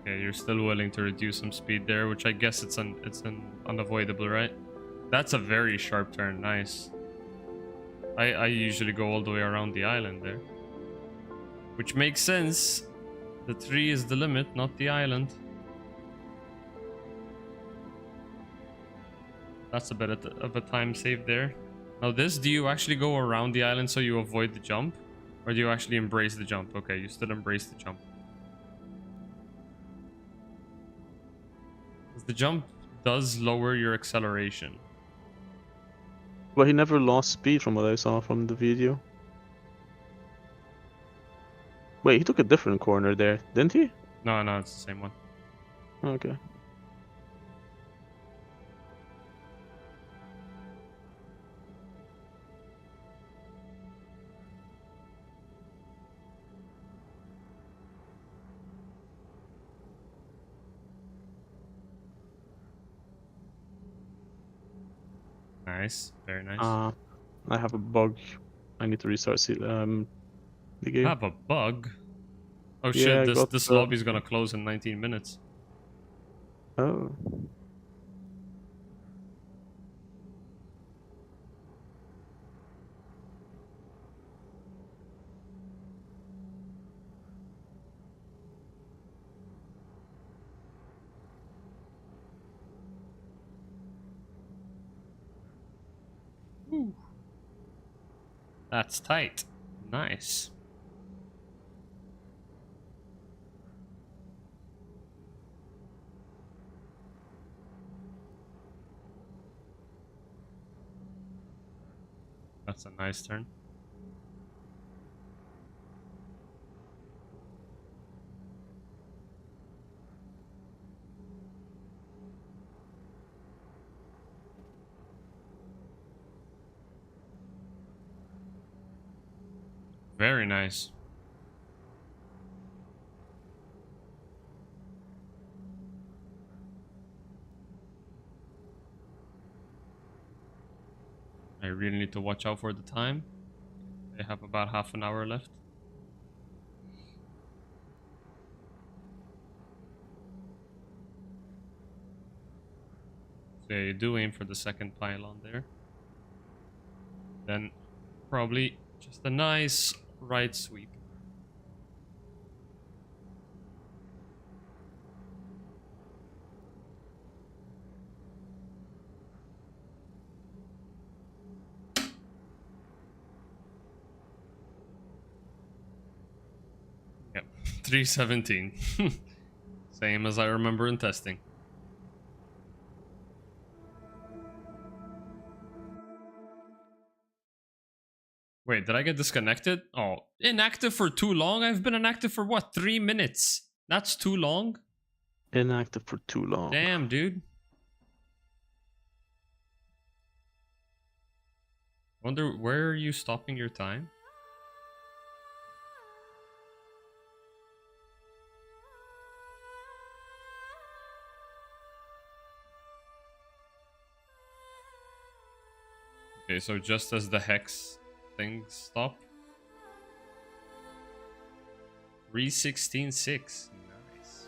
A: Okay, you're still willing to reduce some speed there, which I guess it's unavoidable, right? That's a very sharp turn. Nice. I usually go all the way around the island there, which makes sense. The tree is the limit, not the island. That's a bit of a time save there. Now this, do you actually go around the island so you avoid the jump? Or do you actually embrace the jump? Okay, you still embrace the jump. 'Cause the jump does lower your acceleration.
B: But he never lost speed from what I saw from the video. Wait, he took a different corner there, didn't he?
A: No, it's the same one.
B: Okay.
A: Nice, very nice.
B: I have a bug. I need to restart the game.
A: Have a bug? Oh
B: Yeah,
A: shit,
B: I got
A: this lobby's gonna close in 19 minutes.
B: Oh.
A: Whew. That's tight. Nice. That's a nice turn. Very nice. I really need to watch out for the time. I have about half an hour left. So you do aim for the second pylon there. Then probably just a nice right sweep. Yep, 317. Same as I remember in testing. Wait, did I get disconnected? Oh, inactive for too long? I've been inactive for what, 3 minutes? That's too long?
B: Inactive for too long.
A: Damn, dude. Wonder, where are you stopping your time? Okay, so just as the hex things stop. 316.6. Nice.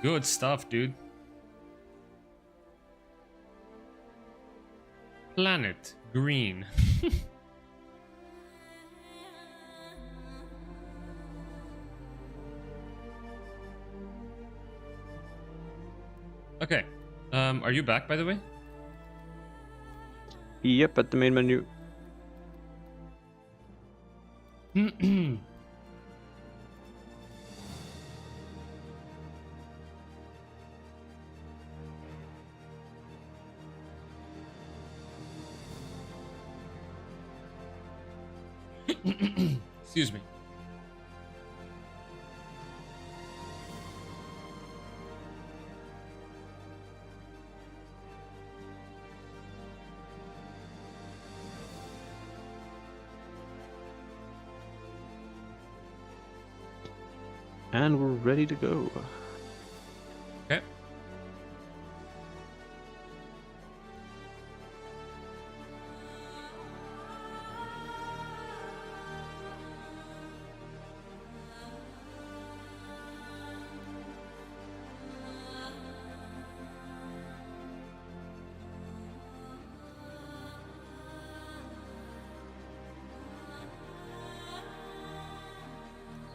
A: Good stuff, dude. Planet green. Okay. Are you back, by the way?
B: Yep, at the main menu.
A: Excuse me.
B: And we're ready to go.
A: Okay.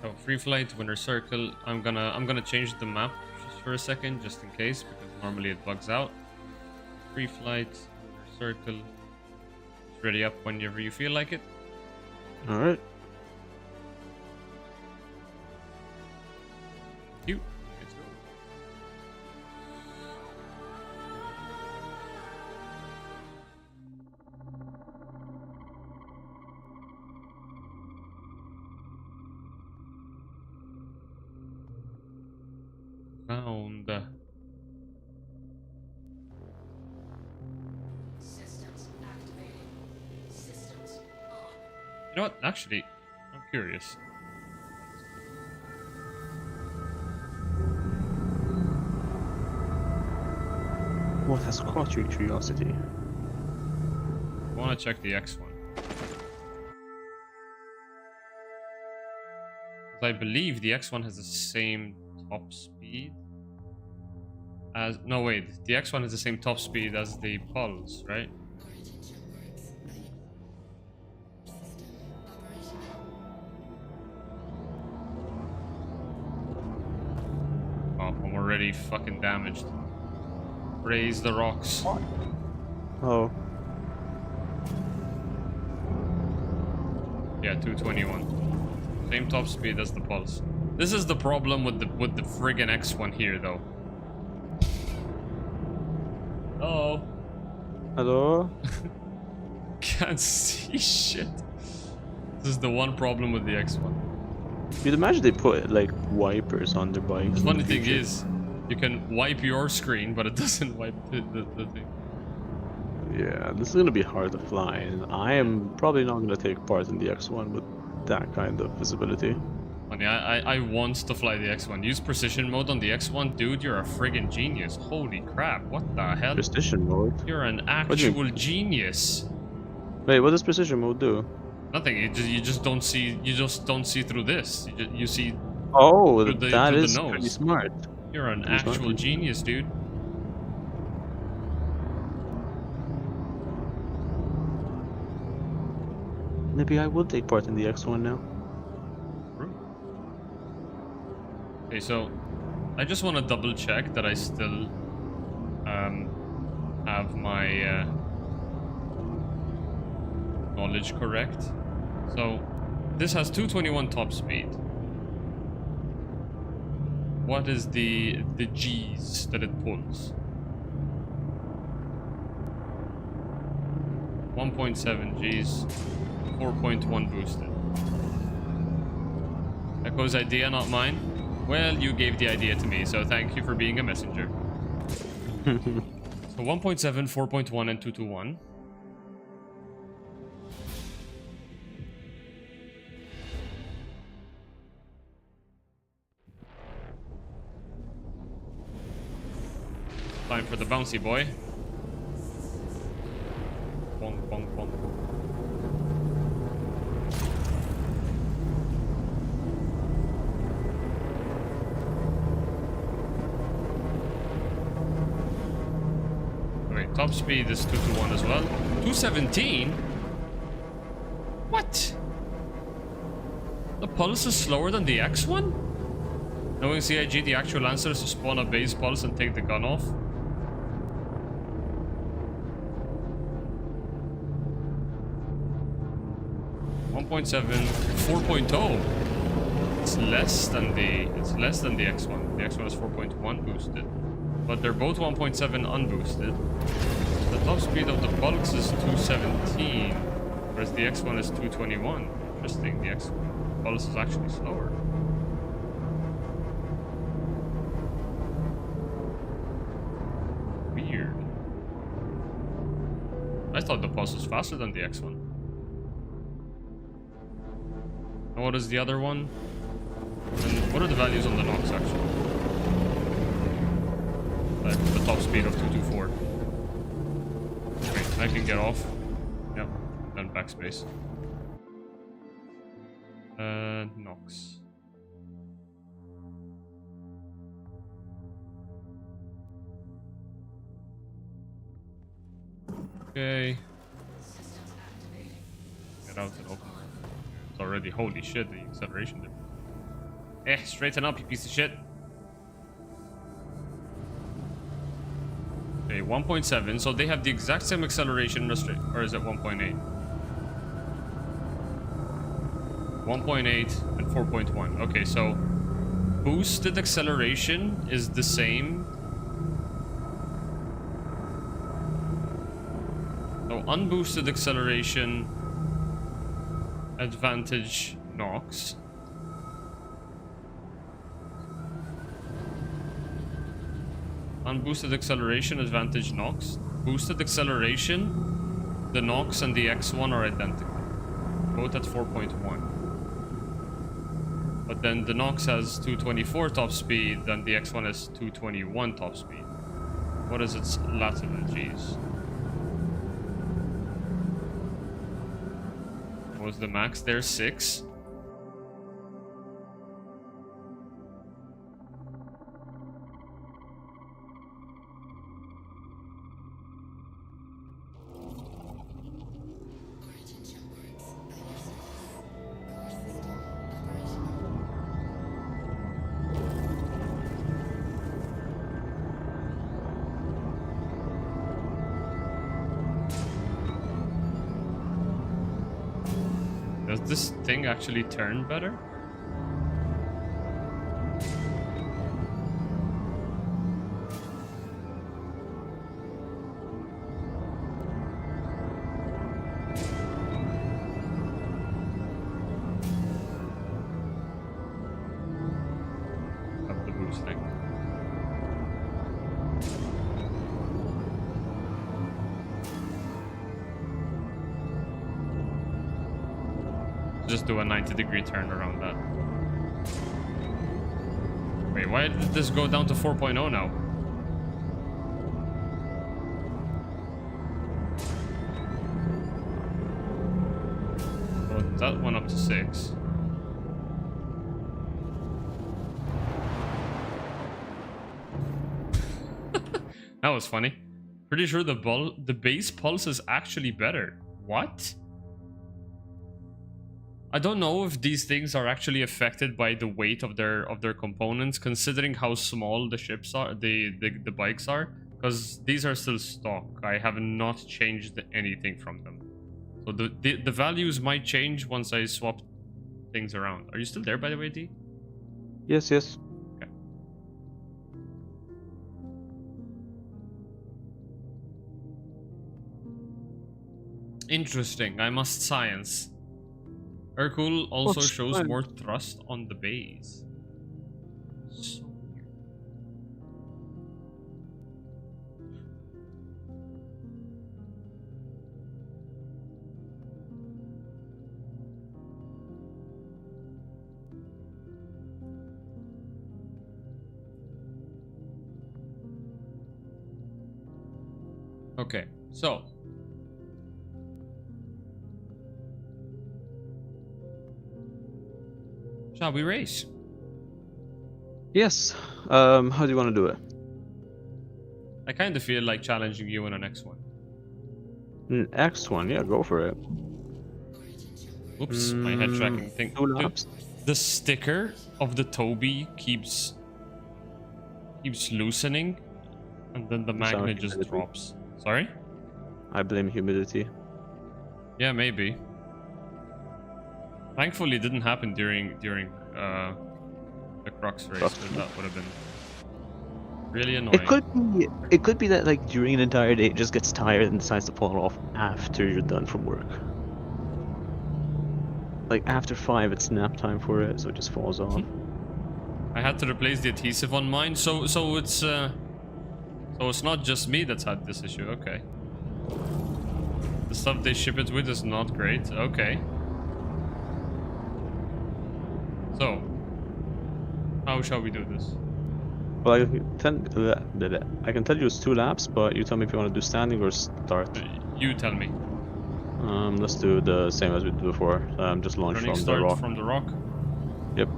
A: So free flight, winner circle. I'm gonna change the map just for a second, just in case, because normally it bugs out. Free flight, winner circle. It's ready up whenever you feel like it.
B: Alright.
A: You. Let's go. Found.
C: Systems activating. Systems off.
A: You know what? Actually, I'm curious.
B: What has caught your curiosity?
A: I want to check the X one. 'Cause I believe the X one has the same top speed as. No, wait. The X one has the same top speed as the Pulse, right? Oh, I'm already fucking damaged. Raise the rocks.
B: Oh.
A: Yeah, 221. Same top speed as the Pulse. This is the problem with the friggin' X1 here, though. Oh.
B: Hello?
A: Can't see shit. This is the one problem with the X1.
B: You'd imagine they put like wipers on their bikes.
A: The funny thing is, you can wipe your screen, but it doesn't wipe the thing.
B: Yeah, this is gonna be hard to fly, and I am probably not gonna take part in the X1 with that kind of visibility.
A: Funny, I want to fly the X1. Use precision mode on the X1, dude. You're a friggin' genius. Holy crap! What the hell?
B: Precision mode?
A: You're an
B: do you-
A: actual genius.
B: Wait, what does precision mode do?
A: Nothing. You just don't see. You just don't see through this. You see.
B: Oh,
A: Through the
B: that is
A: nose.
B: pretty smart.
A: You're an
B: Pretty smart.
A: actual genius, dude.
B: Maybe I would take part in the X1 now.
A: Okay, so I just want to double check that I still have my knowledge correct. So this has 221 top speed. What is the G's that it pulls? 1.7 G's, 4.1 boosted. Echo's idea, not mine. Well, you gave the idea to me, so thank you for being a messenger. So 1.7, 4.1, and 221. Time for the bouncy boy. Bonk, bonk, bonk. Wait, top speed is 221 as well. 217? What? The pulse is slower than the X1? Knowing CIG, the actual answer is to spawn a base pulse and take the gun off. 1.7, 4.0. It's less than the X1. The X1 is 4.1 boosted, but they're both 1.7 unboosted. The top speed of the pulse is 217, whereas the X1 is 221. Interesting. The X1 pulse is actually slower. Weird. I thought the pulse was faster than the X1. And what is the other one? And what are the values on the Nox actually? Like the top speed of 224. Wait, I can get off. Yep, and backspace. Nox. Okay. Get out and open. It's already, holy shit, the acceleration there. Straighten up, you piece of shit. Okay, 1.7, so they have the exact same acceleration, or is it 1.8? 1.8 and 4.1. Okay, so boosted acceleration is the same. So unboosted acceleration, advantage Nox. Unboosted acceleration, advantage Nox. Boosted acceleration, the Nox and the X1 are identical. Both at 4.1. But then the Nox has 224 top speed, and the X1 has 221 top speed. What is its lateral G's? What was the max there? 6? Does this thing actually turn better? Up the boost thing. Just do a 90-degree turn around that. Wait, why did this go down to 4.0 now? Oh, that went up to 6. That was funny. Pretty sure the base pulse is actually better. What? I don't know if these things are actually affected by the weight of their components, considering how small the ships are, the bikes are, because these are still stock. I have not changed anything from them, so the values might change once I swap things around. Are you still there, by the way, D?
B: Yes, yes.
A: Okay. Interesting. I must science. Hercule also
B: What's
A: shows
B: fine?
A: more thrust on the bays. So weird. Okay, so shall we race?
B: Yes. How do you want to do it?
A: I kind of feel like challenging you in the next one.
B: X1, yeah, go for it.
A: Oops, my head tracking thing.
B: 2
A: Dude,
B: laps.
A: the sticker of the Toby keeps loosening, and then the
B: Sound
A: magnet just
B: humidity.
A: drops. Sorry?
B: I blame humidity.
A: Yeah, maybe. Thankfully, it didn't happen during the Crux race,
B: Crux.
A: but that would have been really annoying.
B: It could be that like during an entire day it just gets tired and decides to fall off after you're done from work. Like after 5 it's nap time for it, so it just falls off.
A: I had to replace the adhesive on mine, so it's not just me that's had this issue. Okay. The stuff they ship it with is not great. Okay. So, how shall we do this?
B: Well, I can tell you it's 2 laps, but you tell me if you want to do standing or start.
A: You tell me.
B: Let's do the same as we did before. Just launch
A: Running
B: from the
A: start
B: rock.
A: from the rock.
B: Yep.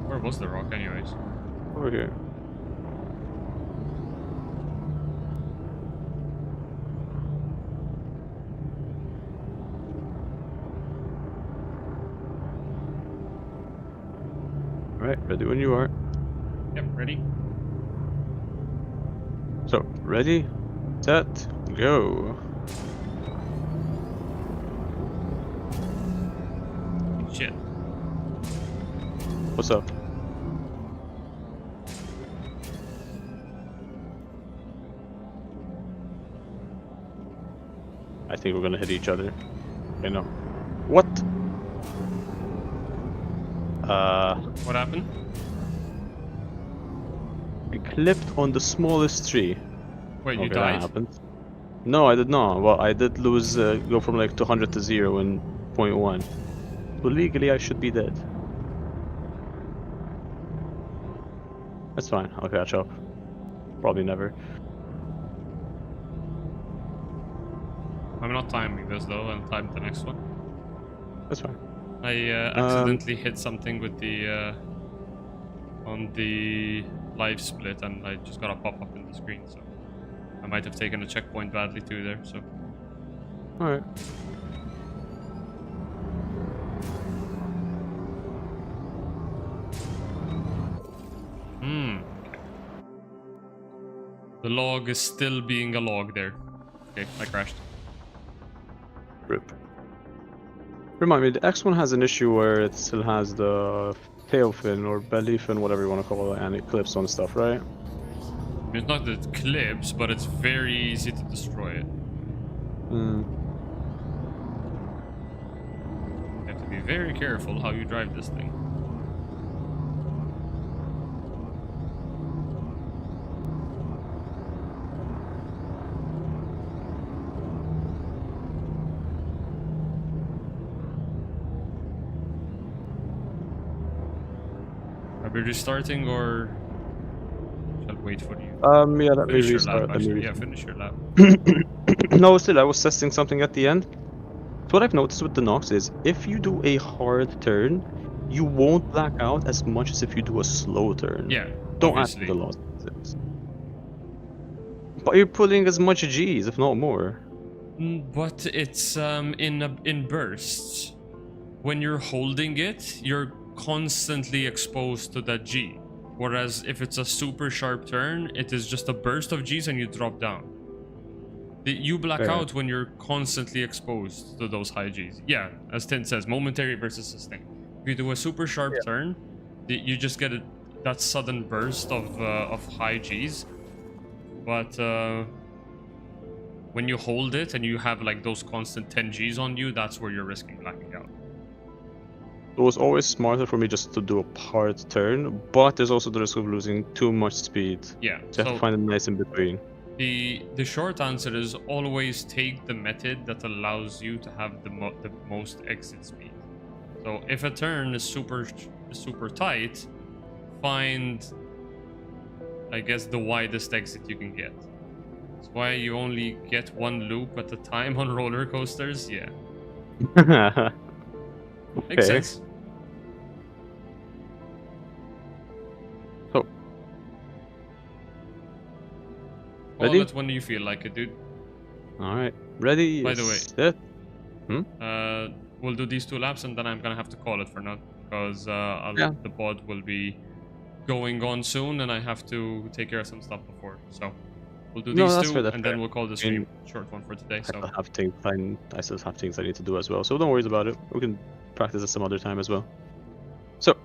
A: Where was the rock, anyways?
B: Over here. Alright, ready when you are.
A: Yep, ready.
B: So, ready, set, go.
A: Shit.
B: What's up? I think we're gonna hit each other. I know. What?
A: What happened?
B: I clipped on the smallest tree.
A: Wait, you
B: Okay,
A: died?
B: that happened. No, I did not. Well, I did lose, go from like 200 to 0 in 0.1. So legally, I should be dead. That's fine. I'll catch up. Probably never.
A: I'm not timing this though. I'll time the next one.
B: That's fine.
A: I accidentally hit something with the on the live split, and I just got a pop up in the screen. So I might have taken a checkpoint badly too there. So
B: Alright.
A: the log is still being a log there. Okay, I crashed.
B: Rip. Remind me, the X1 has an issue where it still has the tail fin or belly fin, whatever you want to call it, and it clips on stuff, right?
A: It's not that it clips, but it's very easy to destroy it.
B: Hmm.
A: You have to be very careful how you drive this thing. Are we restarting or shall wait for you?
B: Yeah, let me
A: Finish your
B: restart.
A: lap,
B: Let me
A: actually. Yeah,
B: restart.
A: finish your lap.
B: No, still, I was testing something at the end. So what I've noticed with the Nox is, if you do a hard turn, you won't black out as much as if you do a slow turn.
A: Yeah,
B: Don't ask
A: obviously.
B: me the laws. But you're pulling as much G's, if not more.
A: But it's in bursts. When you're holding it, you're constantly exposed to that G. Whereas if it's a super sharp turn, it is just a burst of G's and you drop down. You black
B: Fair.
A: out when you're constantly exposed to those high Gs. Yeah, as Tint says, momentary versus sustained. If you do a super sharp turn, you just get that sudden burst of high Gs. But when you hold it and you have like those constant 10 Gs on you, that's where you're risking blacking out.
B: It was always smarter for me just to do a hard turn, but there's also the risk of losing too much speed.
A: Yeah.
B: So you have to find a nice in between.
A: The short answer is always take the method that allows you to have the most exit speed. So if a turn is super tight, find, I guess, the widest exit you can get. That's why you only get one loop at a time on roller coasters. Yeah, makes sense.
B: So,
A: Call
B: ready?
A: it when you feel like it, dude.
B: All right, ready?
A: By the way,
B: set.
A: We'll do these 2 laps and then I'm gonna have to call it for now because the pod will be going on soon and I have to take care of some stuff before. So we'll do these 2 and then we'll call the stream short one for today. So
B: I still have things I need to do as well, so don't worry about it. We can practice it some other time as well. So,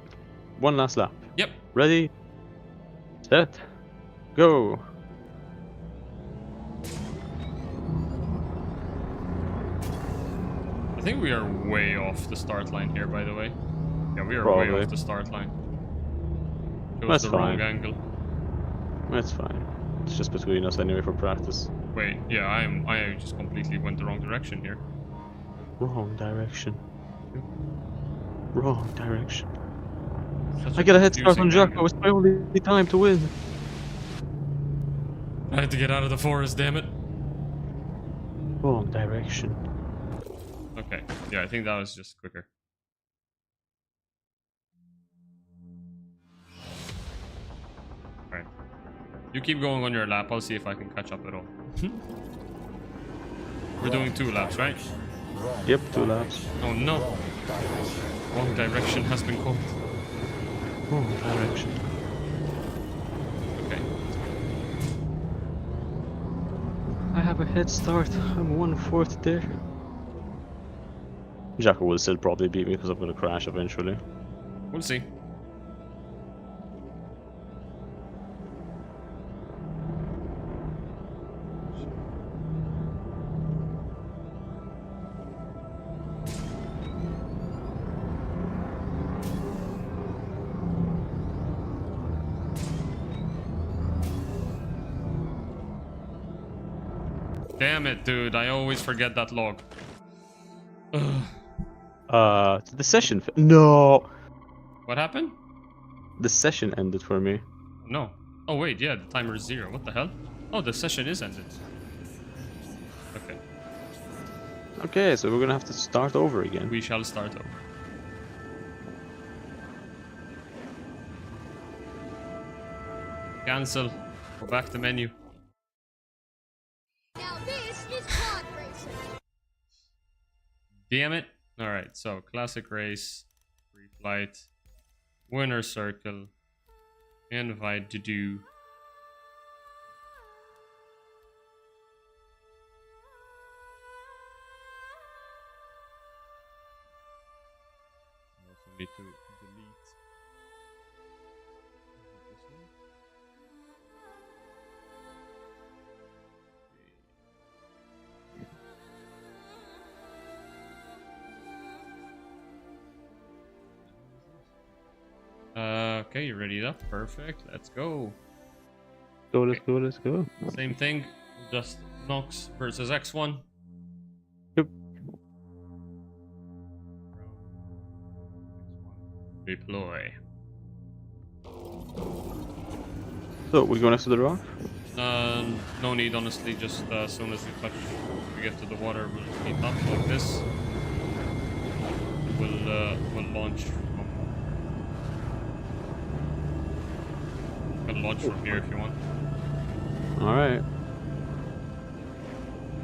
B: one last lap.
A: Yep.
B: Ready, set, go.
A: I think we are way off the start line here, by the way. Yeah, we are
B: Probably.
A: way off the start line. It was
B: That's
A: the
B: fine.
A: wrong angle.
B: That's fine. It's just between us anyway for practice.
A: Wait, yeah, I just completely went the wrong direction here.
B: Wrong direction. Wrong direction.
A: Such
B: I get a head start on
A: confusing
B: Jacko.
A: angle.
B: It's my only time to win.
A: I had to get out of the forest, damn it.
B: Wrong direction.
A: Okay, yeah, I think that was just quicker. Alright. You keep going on your lap, I'll see if I can catch up at all. We're doing 2 laps, right?
B: Yep, 2 laps.
A: Oh no! Wrong direction has been called.
B: Wrong direction.
A: Okay.
B: I have a head start. I'm 1/4 there. Jacko will still probably beat me because I'm gonna crash eventually.
A: We'll see. Damn it, dude. I always forget that log. Ugh.
B: The session. No!
A: What happened?
B: The session ended for me.
A: No. Oh, wait. Yeah, the timer is 0. What the hell? Oh, the session is ended. Okay.
B: Okay, so we're gonna have to start over again.
A: We shall start over. Cancel. Go back to menu.
C: Now this is pod racing.
A: Damn it. Alright, so classic race, free flight, winner circle, invite to do. I also need to delete. This one. Okay, you ready up? Perfect. Let's go.
B: Let's go.
A: Same thing, just Nox versus X1.
B: Yep.
A: Deploy.
B: So, we go next to the rock?
A: No need, honestly. Just as soon as we get to the water, we'll heat up like this. We'll launch from. You can launch from here if you want.
B: Alright.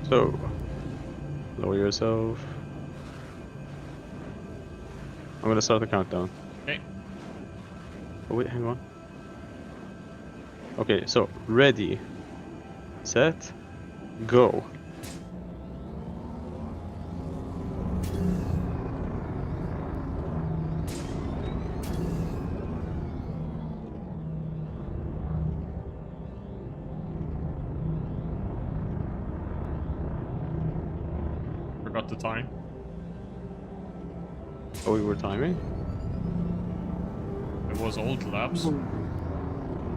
B: So, lower yourself. I'm gonna start the countdown.
A: Okay.
B: Oh wait, hang on. Okay, so ready, set, go.
A: forgot the time.
B: Oh, we were timing?
A: It was old laps.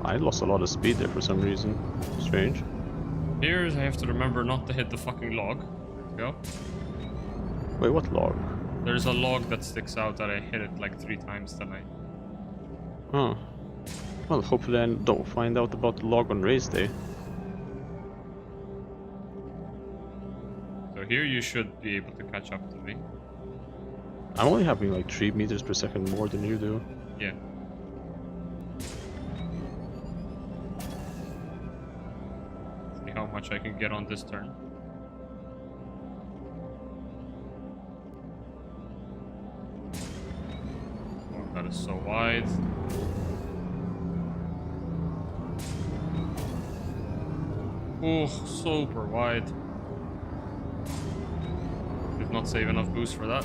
B: I lost a lot of speed there for some reason. Strange.
A: Here, I have to remember not to hit the fucking log. There we go.
B: Wait, what log?
A: There's a log that sticks out that I hit it like 3 times tonight.
B: Oh. Well, hopefully I don't find out about the log on race day.
A: So here you should be able to catch up to me.
B: I'm only having like 3 meters per second more than you do.
A: Yeah. See how much I can get on this turn. Oh, that is so wide. Oh, super wide. Did not save enough boost for that.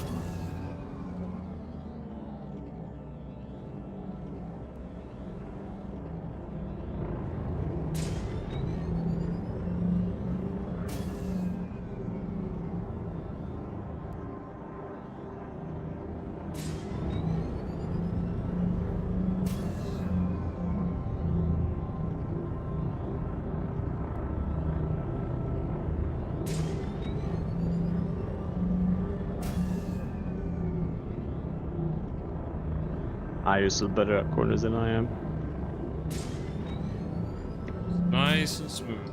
B: You're still better at corners than I am.
A: Nice and smooth.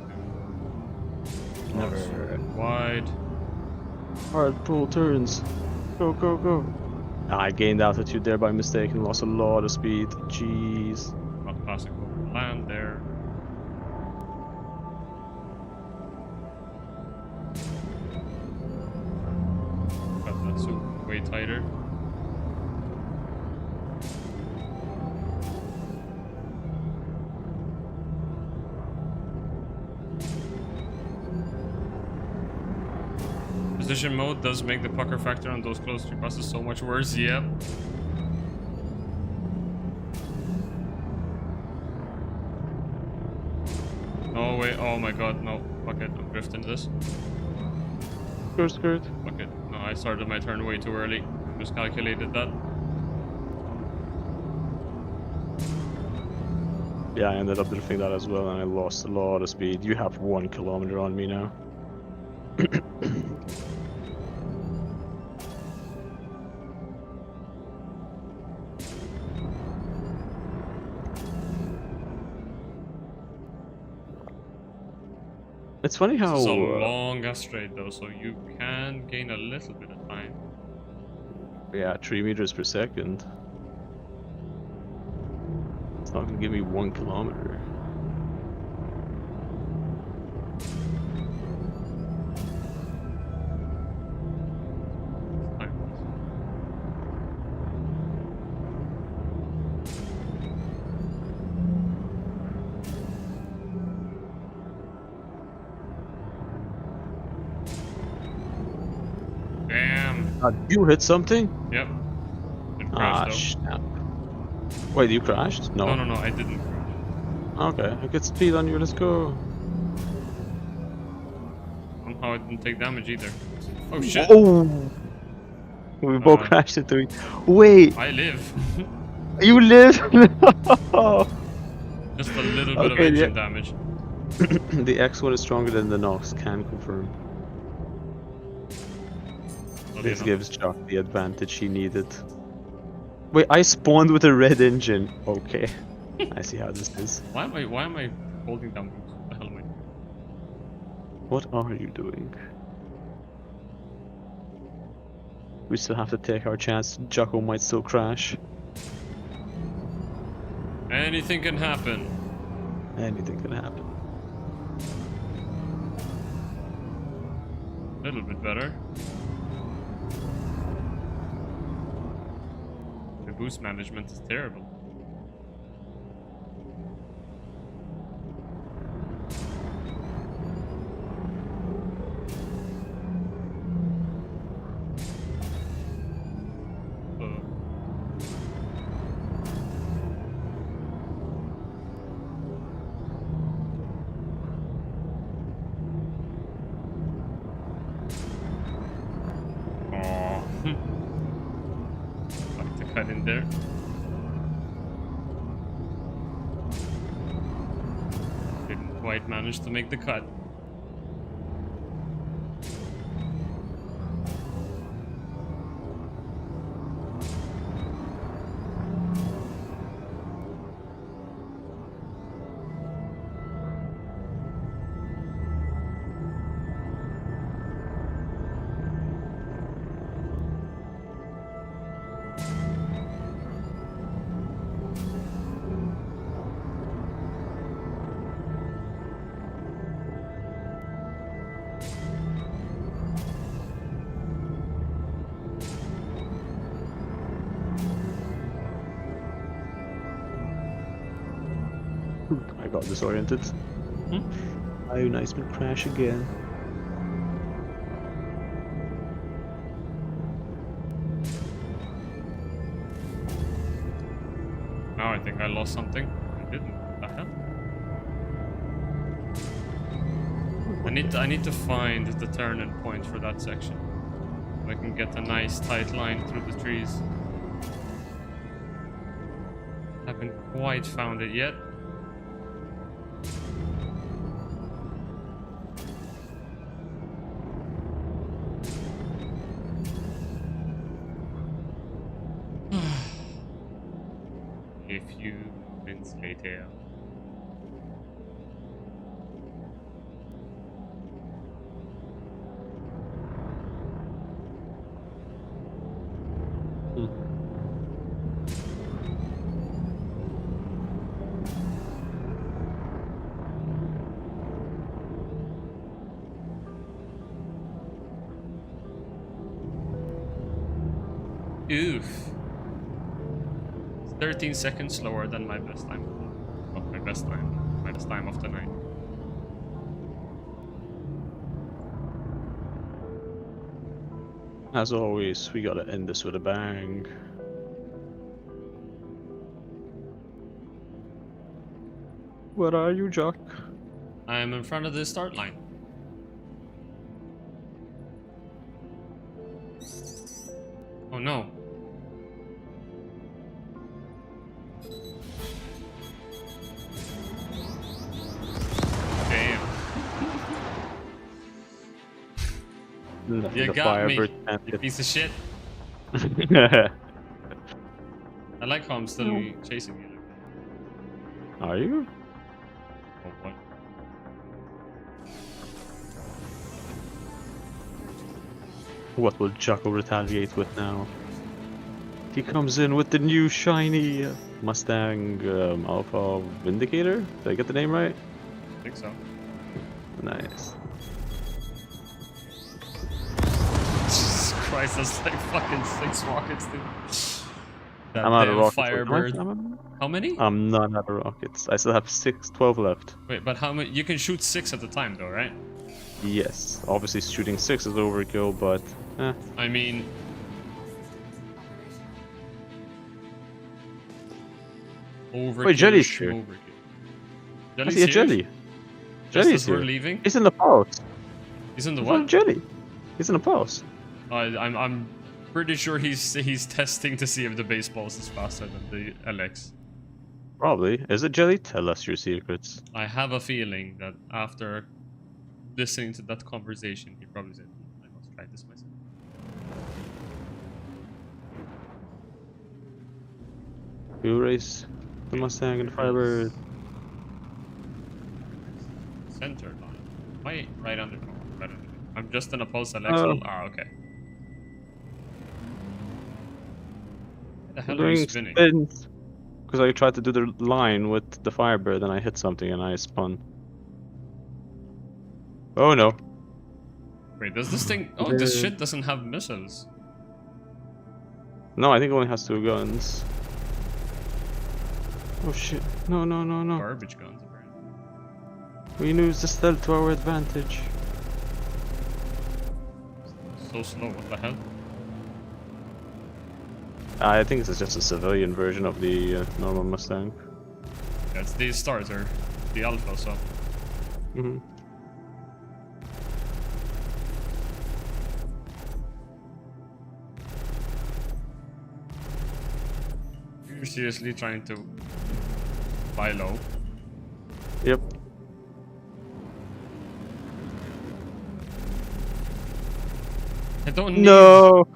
B: Never
A: Wide.
B: hard pull turns. Go, go, go. I gained altitude there by mistake and lost a lot of speed. Jeez.
A: Not passing over land there. Got that super way tighter. Position mode does make the pucker factor on those close to buses so much worse, yep. No wait, oh my god, no. Fuck it, I'm drifting this.
B: Skirt, skirt.
A: Fuck it. No, I started my turn way too early. Miscalculated that.
B: Yeah, I ended up drifting that as well and I lost a lot of speed. You have 1 kilometer on me now. It's funny how
A: It's a long ass straight though, so you can gain a little bit of time.
B: yeah, 3 meters per second. It's not gonna give me 1 kilometer.
A: Damn.
B: You hit something?
A: Yep. It
B: Ah,
A: crashed
B: snap. Wait, you crashed?
A: though. No, I didn't crash.
B: Okay, I get speed on you, let's go.
A: Somehow I didn't take damage either. Oh shit.
B: Oh! We both
A: Uh,
B: crashed into it. Wait,
A: I live.
B: you live?
A: Just a little bit of
B: Okay,
A: engine
B: yeah.
A: damage.
B: The X1 is stronger than the Nox, can confirm.
A: Not
B: This
A: enough.
B: gives Chuck the advantage he needed. Wait, I spawned with a red engine. Okay, I see how this is.
A: Why am I holding down boost? What the hell am I doing?
B: What are you doing? We still have to take our chance. Jocko might still crash.
A: Anything can happen.
B: Anything can happen.
A: A little bit better. The boost management is terrible. Like to cut in there. Didn't quite manage to make the cut.
B: I got disoriented. Oh, nice big crash again.
A: Now I think I lost something. I didn't. What the hell? I need to find the turning point for that section. So I can get a nice tight line through the trees. Haven't quite found it yet. A few minutes later. Oof. 13 seconds slower than my best time. Not my best time. My best time of the night.
B: As always, we gotta end this with a bang. Where are you, Jock?
A: I'm in front of the start line. Oh no. Damn. You got me, you piece of shit. I like how I'm still chasing you.
B: Are you?
A: Oh, what?
B: What will Jocko retaliate with now? He comes in with the new shiny Mustang Alpha Vindicator. Did I get the name right?
A: I think so.
B: Nice.
A: Jesus Christ, that's like fucking 6 rockets, dude. That
B: I'm out of
A: damn
B: rockets.
A: Firebird. How many?
B: I'm not out of rockets. I still have 12 left.
A: Wait, but how many? You can shoot 6 at a time, though, right?
B: Yes. Obviously, shooting 6 is overkill, but
A: I mean, overkill.
B: Wait, Jelly's
A: is
B: here.
A: overkill.
B: I
A: Jelly's
B: see a
A: here?
B: Jelly.
A: Just
B: Jelly's
A: as we're
B: here.
A: leaving?
B: He's in the pause.
A: He's in the
B: What?
A: what?
B: Jelly. He's in the pause.
A: I'm pretty sure he's testing to see if the baseballs is faster than the LX.
B: Probably. Is it Jelly? Tell us your secrets.
A: I have a feeling that after listening to that conversation, he probably said, I must try this myself.
B: You race the Mustang and the Firebird.
A: Center line. Why right under? Right under. I'm just in a pulse LX.
B: Oh.
A: Ah, okay. Why the hell
B: I'm
A: are you
B: doing
A: spinning?
B: spins. Because I tried to do the line with the Firebird and I hit something and I spun. Oh no.
A: Wait, does this thing... Oh, this shit doesn't have missiles.
B: No, I think it only has 2 guns. Oh shit. No, no, no, no.
A: Garbage guns, apparently.
B: We use the stealth to our advantage.
A: So slow, what the hell?
B: I think this is just a civilian version of the normal Mustang.
A: That's the starter, the alpha, so...
B: Mm-hmm.
A: You're seriously trying to fly low.
B: Yep.
A: I don't need...
B: No!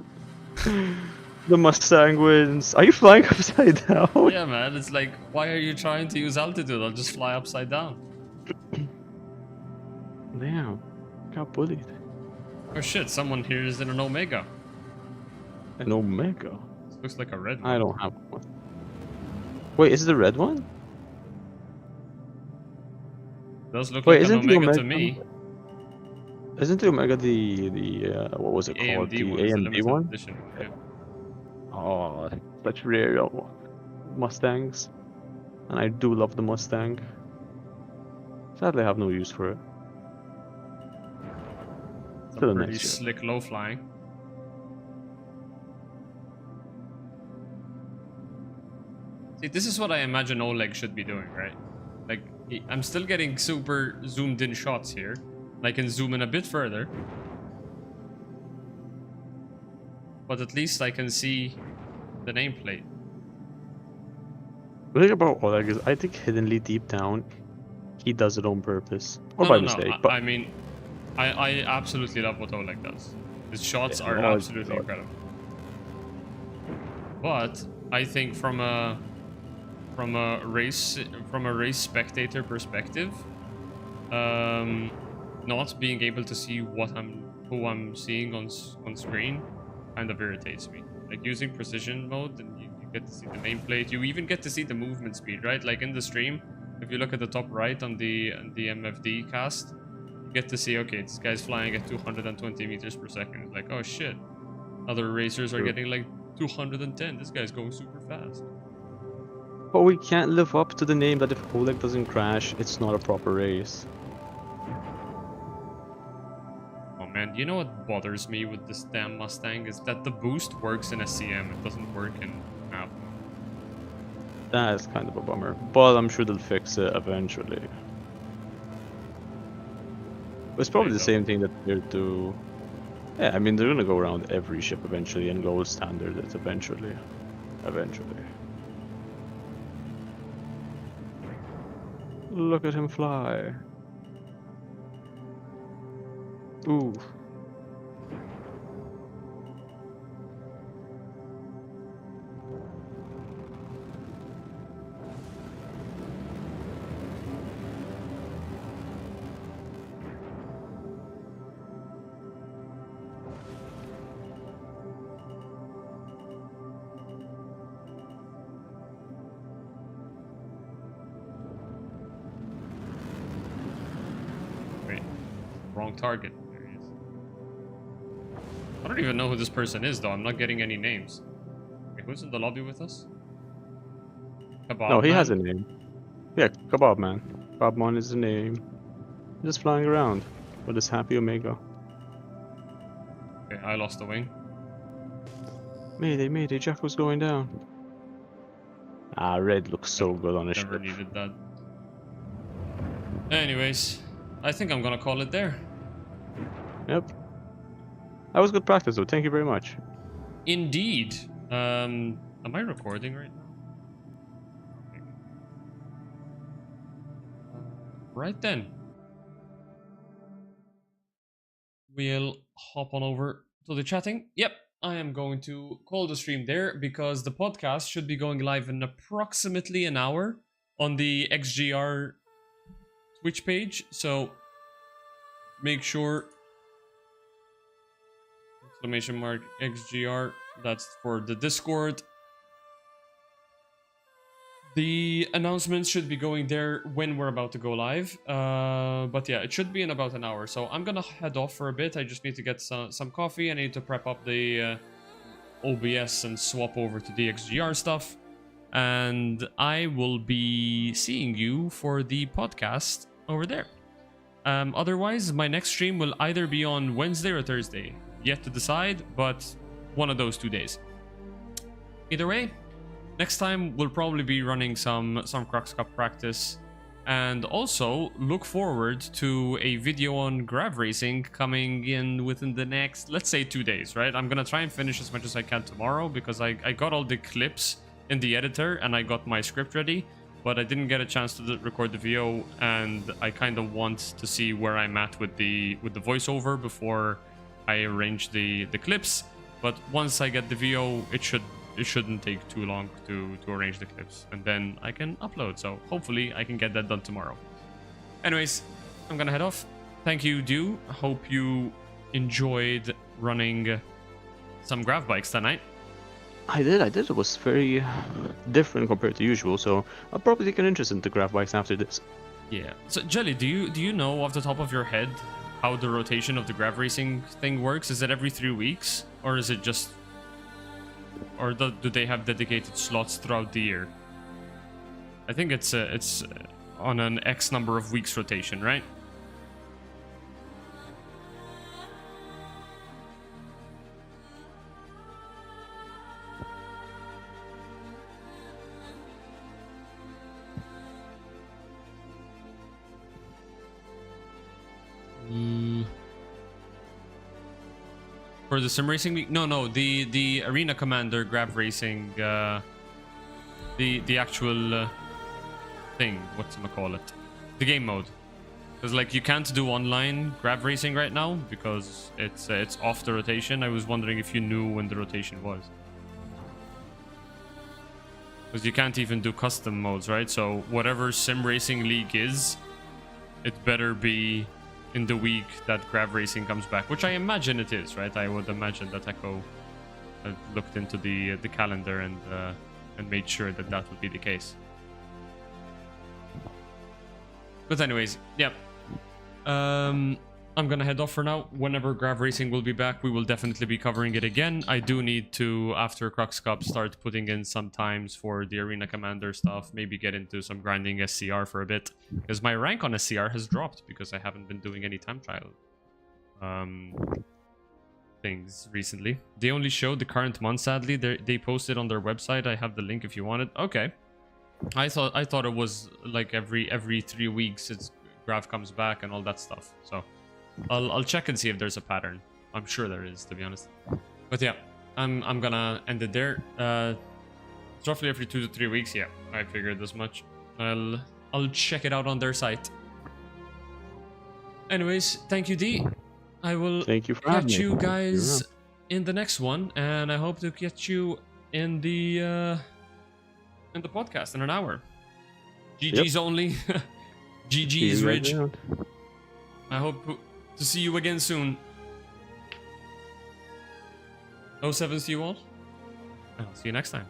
B: The Mustang wins. Are you flying upside down?
A: Yeah, man, it's like, why are you trying to use altitude? I'll just fly upside down.
B: Damn. Got bullied.
A: Oh shit, someone here is in an Omega.
B: An Omega?
A: This looks like a red one.
B: I don't have one. Wait, is it the red one?
A: Does look
B: Wait,
A: like an
B: isn't the
A: Omega to
B: Omega-
A: me.
B: Isn't the Omega the what was it
A: The
B: called?
A: AMD
B: The
A: one is the
B: AMD
A: limited
B: one?
A: edition. Yeah.
B: Oh, such rare Mustangs. And I do love the Mustang. Sadly, I have no use for it. Still a
A: Pretty
B: nice ship.
A: slick low flying. See, this is what I imagine Oleg should be doing, right? Like, I'm still getting super zoomed in shots here. I can zoom in a bit further. But at least I can see the nameplate.
B: The thing about Oleg is, I think hiddenly deep down, he does it on purpose. Or
A: No,
B: by
A: no,
B: mistake,
A: no.
B: but
A: I mean, I absolutely love what Oleg does. His shots
B: Yeah,
A: are
B: no,
A: absolutely
B: no.
A: incredible. But I think from a race spectator perspective, not being able to see who I'm seeing on screen kind of irritates me. Like using precision mode, and you get to see the nameplate. You even get to see the movement speed, right? Like in the stream, if you look at the top right on the MFD cast, you get to see, okay, this guy's flying at 220 meters per second. It's like, oh shit, other racers are
B: True.
A: getting like 210. This guy's going super fast.
B: But we can't live up to the name that if Oleg doesn't crash, it's not a proper race.
A: Oh man, you know what bothers me with this damn Mustang is that the boost works in SCM, it doesn't work in app.
B: That is kind of a bummer, but I'm sure they'll fix it eventually. It's probably the same thing that they're do. Yeah, I mean they're gonna go around every ship eventually and gold standard it eventually. Look at him fly. Ooh.
A: Wait, wrong target. There he is. I don't even know who this person is though, I'm not getting any names. Okay, who's in the lobby with us? Kebab
B: No, he
A: Man?
B: has a name. Yeah, Kebab Man. Kebab Man is the name. Just flying around with his happy Omega.
A: Okay, I lost the wing.
B: Mayday, Jacko's going down. Ah, red looks so good on a ship.
A: Never needed that. Anyways, I think I'm gonna call it there.
B: Yep. That was good practice though, thank you very much.
A: Indeed. Am I recording right now? Okay. Right then. We'll hop on over to the chatting. Yep, I am going to call the stream there because the podcast should be going live in approximately an hour on the XGR Twitch page. So make sure !XGR, that's for the Discord. The announcements should be going there when we're about to go live. But yeah, it should be in about an hour. So I'm gonna head off for a bit. I just need to get some coffee. I need to prep up the OBS and swap over to the XGR stuff. And I will be seeing you for the podcast over there. Otherwise, my next stream will either be on Wednesday or Thursday. Yet to decide, but one of those 2 days. Either way, next time we'll probably be running some Crux Cup practice, and also look forward to a video on Grav Racing coming in within the next, let's say, 2 days, right? I'm gonna try and finish as much as I can tomorrow because I got all the clips in the editor and I got my script ready, but I didn't get a chance to record the VO, and I kind of want to see where I'm at with the voiceover before I arrange the clips. But once I get the VO, it shouldn't take too long to arrange the clips, and then I can upload. So hopefully I can get that done tomorrow. Anyways, I'm gonna head off. Thank you, Dew. Hope you enjoyed running some Grav bikes tonight.
B: I did. It was very different compared to usual, so I'll probably take an interest in the Grav bikes after this.
A: Yeah. So Jelly, do you know off the top of your head how the rotation of the Grav racing thing works? Is it every 3 weeks, or is it just, or do they have dedicated slots throughout the year? I think it's on an X number of weeks rotation, right? For the sim racing week? No, the Arena Commander Grav racing, the actual thing, whatchamacallit, the game mode. Because like you can't do online Grav racing right now because it's off the rotation. I was wondering if you knew when the rotation was. Because you can't even do custom modes, right? So whatever sim racing league is, it better be in the week that Grav racing comes back, which I imagine it is, right? I would imagine that Echo looked into the calendar and made sure that that would be the case. But anyways, yeah. I'm gonna head off for now. Whenever Grav racing will be back, we will definitely be covering it again. I do need to, after Crux Cup, start putting in some times for the Arena Commander stuff. Maybe get into some grinding SCR for a bit, because my rank on SCR has dropped because I haven't been doing any time trial things recently. They only showed the current month, sadly. They posted on their website. I have the link if you want it. Okay. I thought it was like every 3 weeks it's Grav comes back and all that stuff. So I'll check and see if there's a pattern. I'm sure there is, to be honest. But yeah, I'm gonna end it there. It's roughly every 2 to 3 weeks. Yeah, I figured as much. I'll check it out on their site. Anyways, thank you, D. I will catch you guys in the next one, and I hope to catch you in the podcast in an hour. GG's only. GG's Ridge. I hope to see you again soon. 07s to you all. I'll see you next time.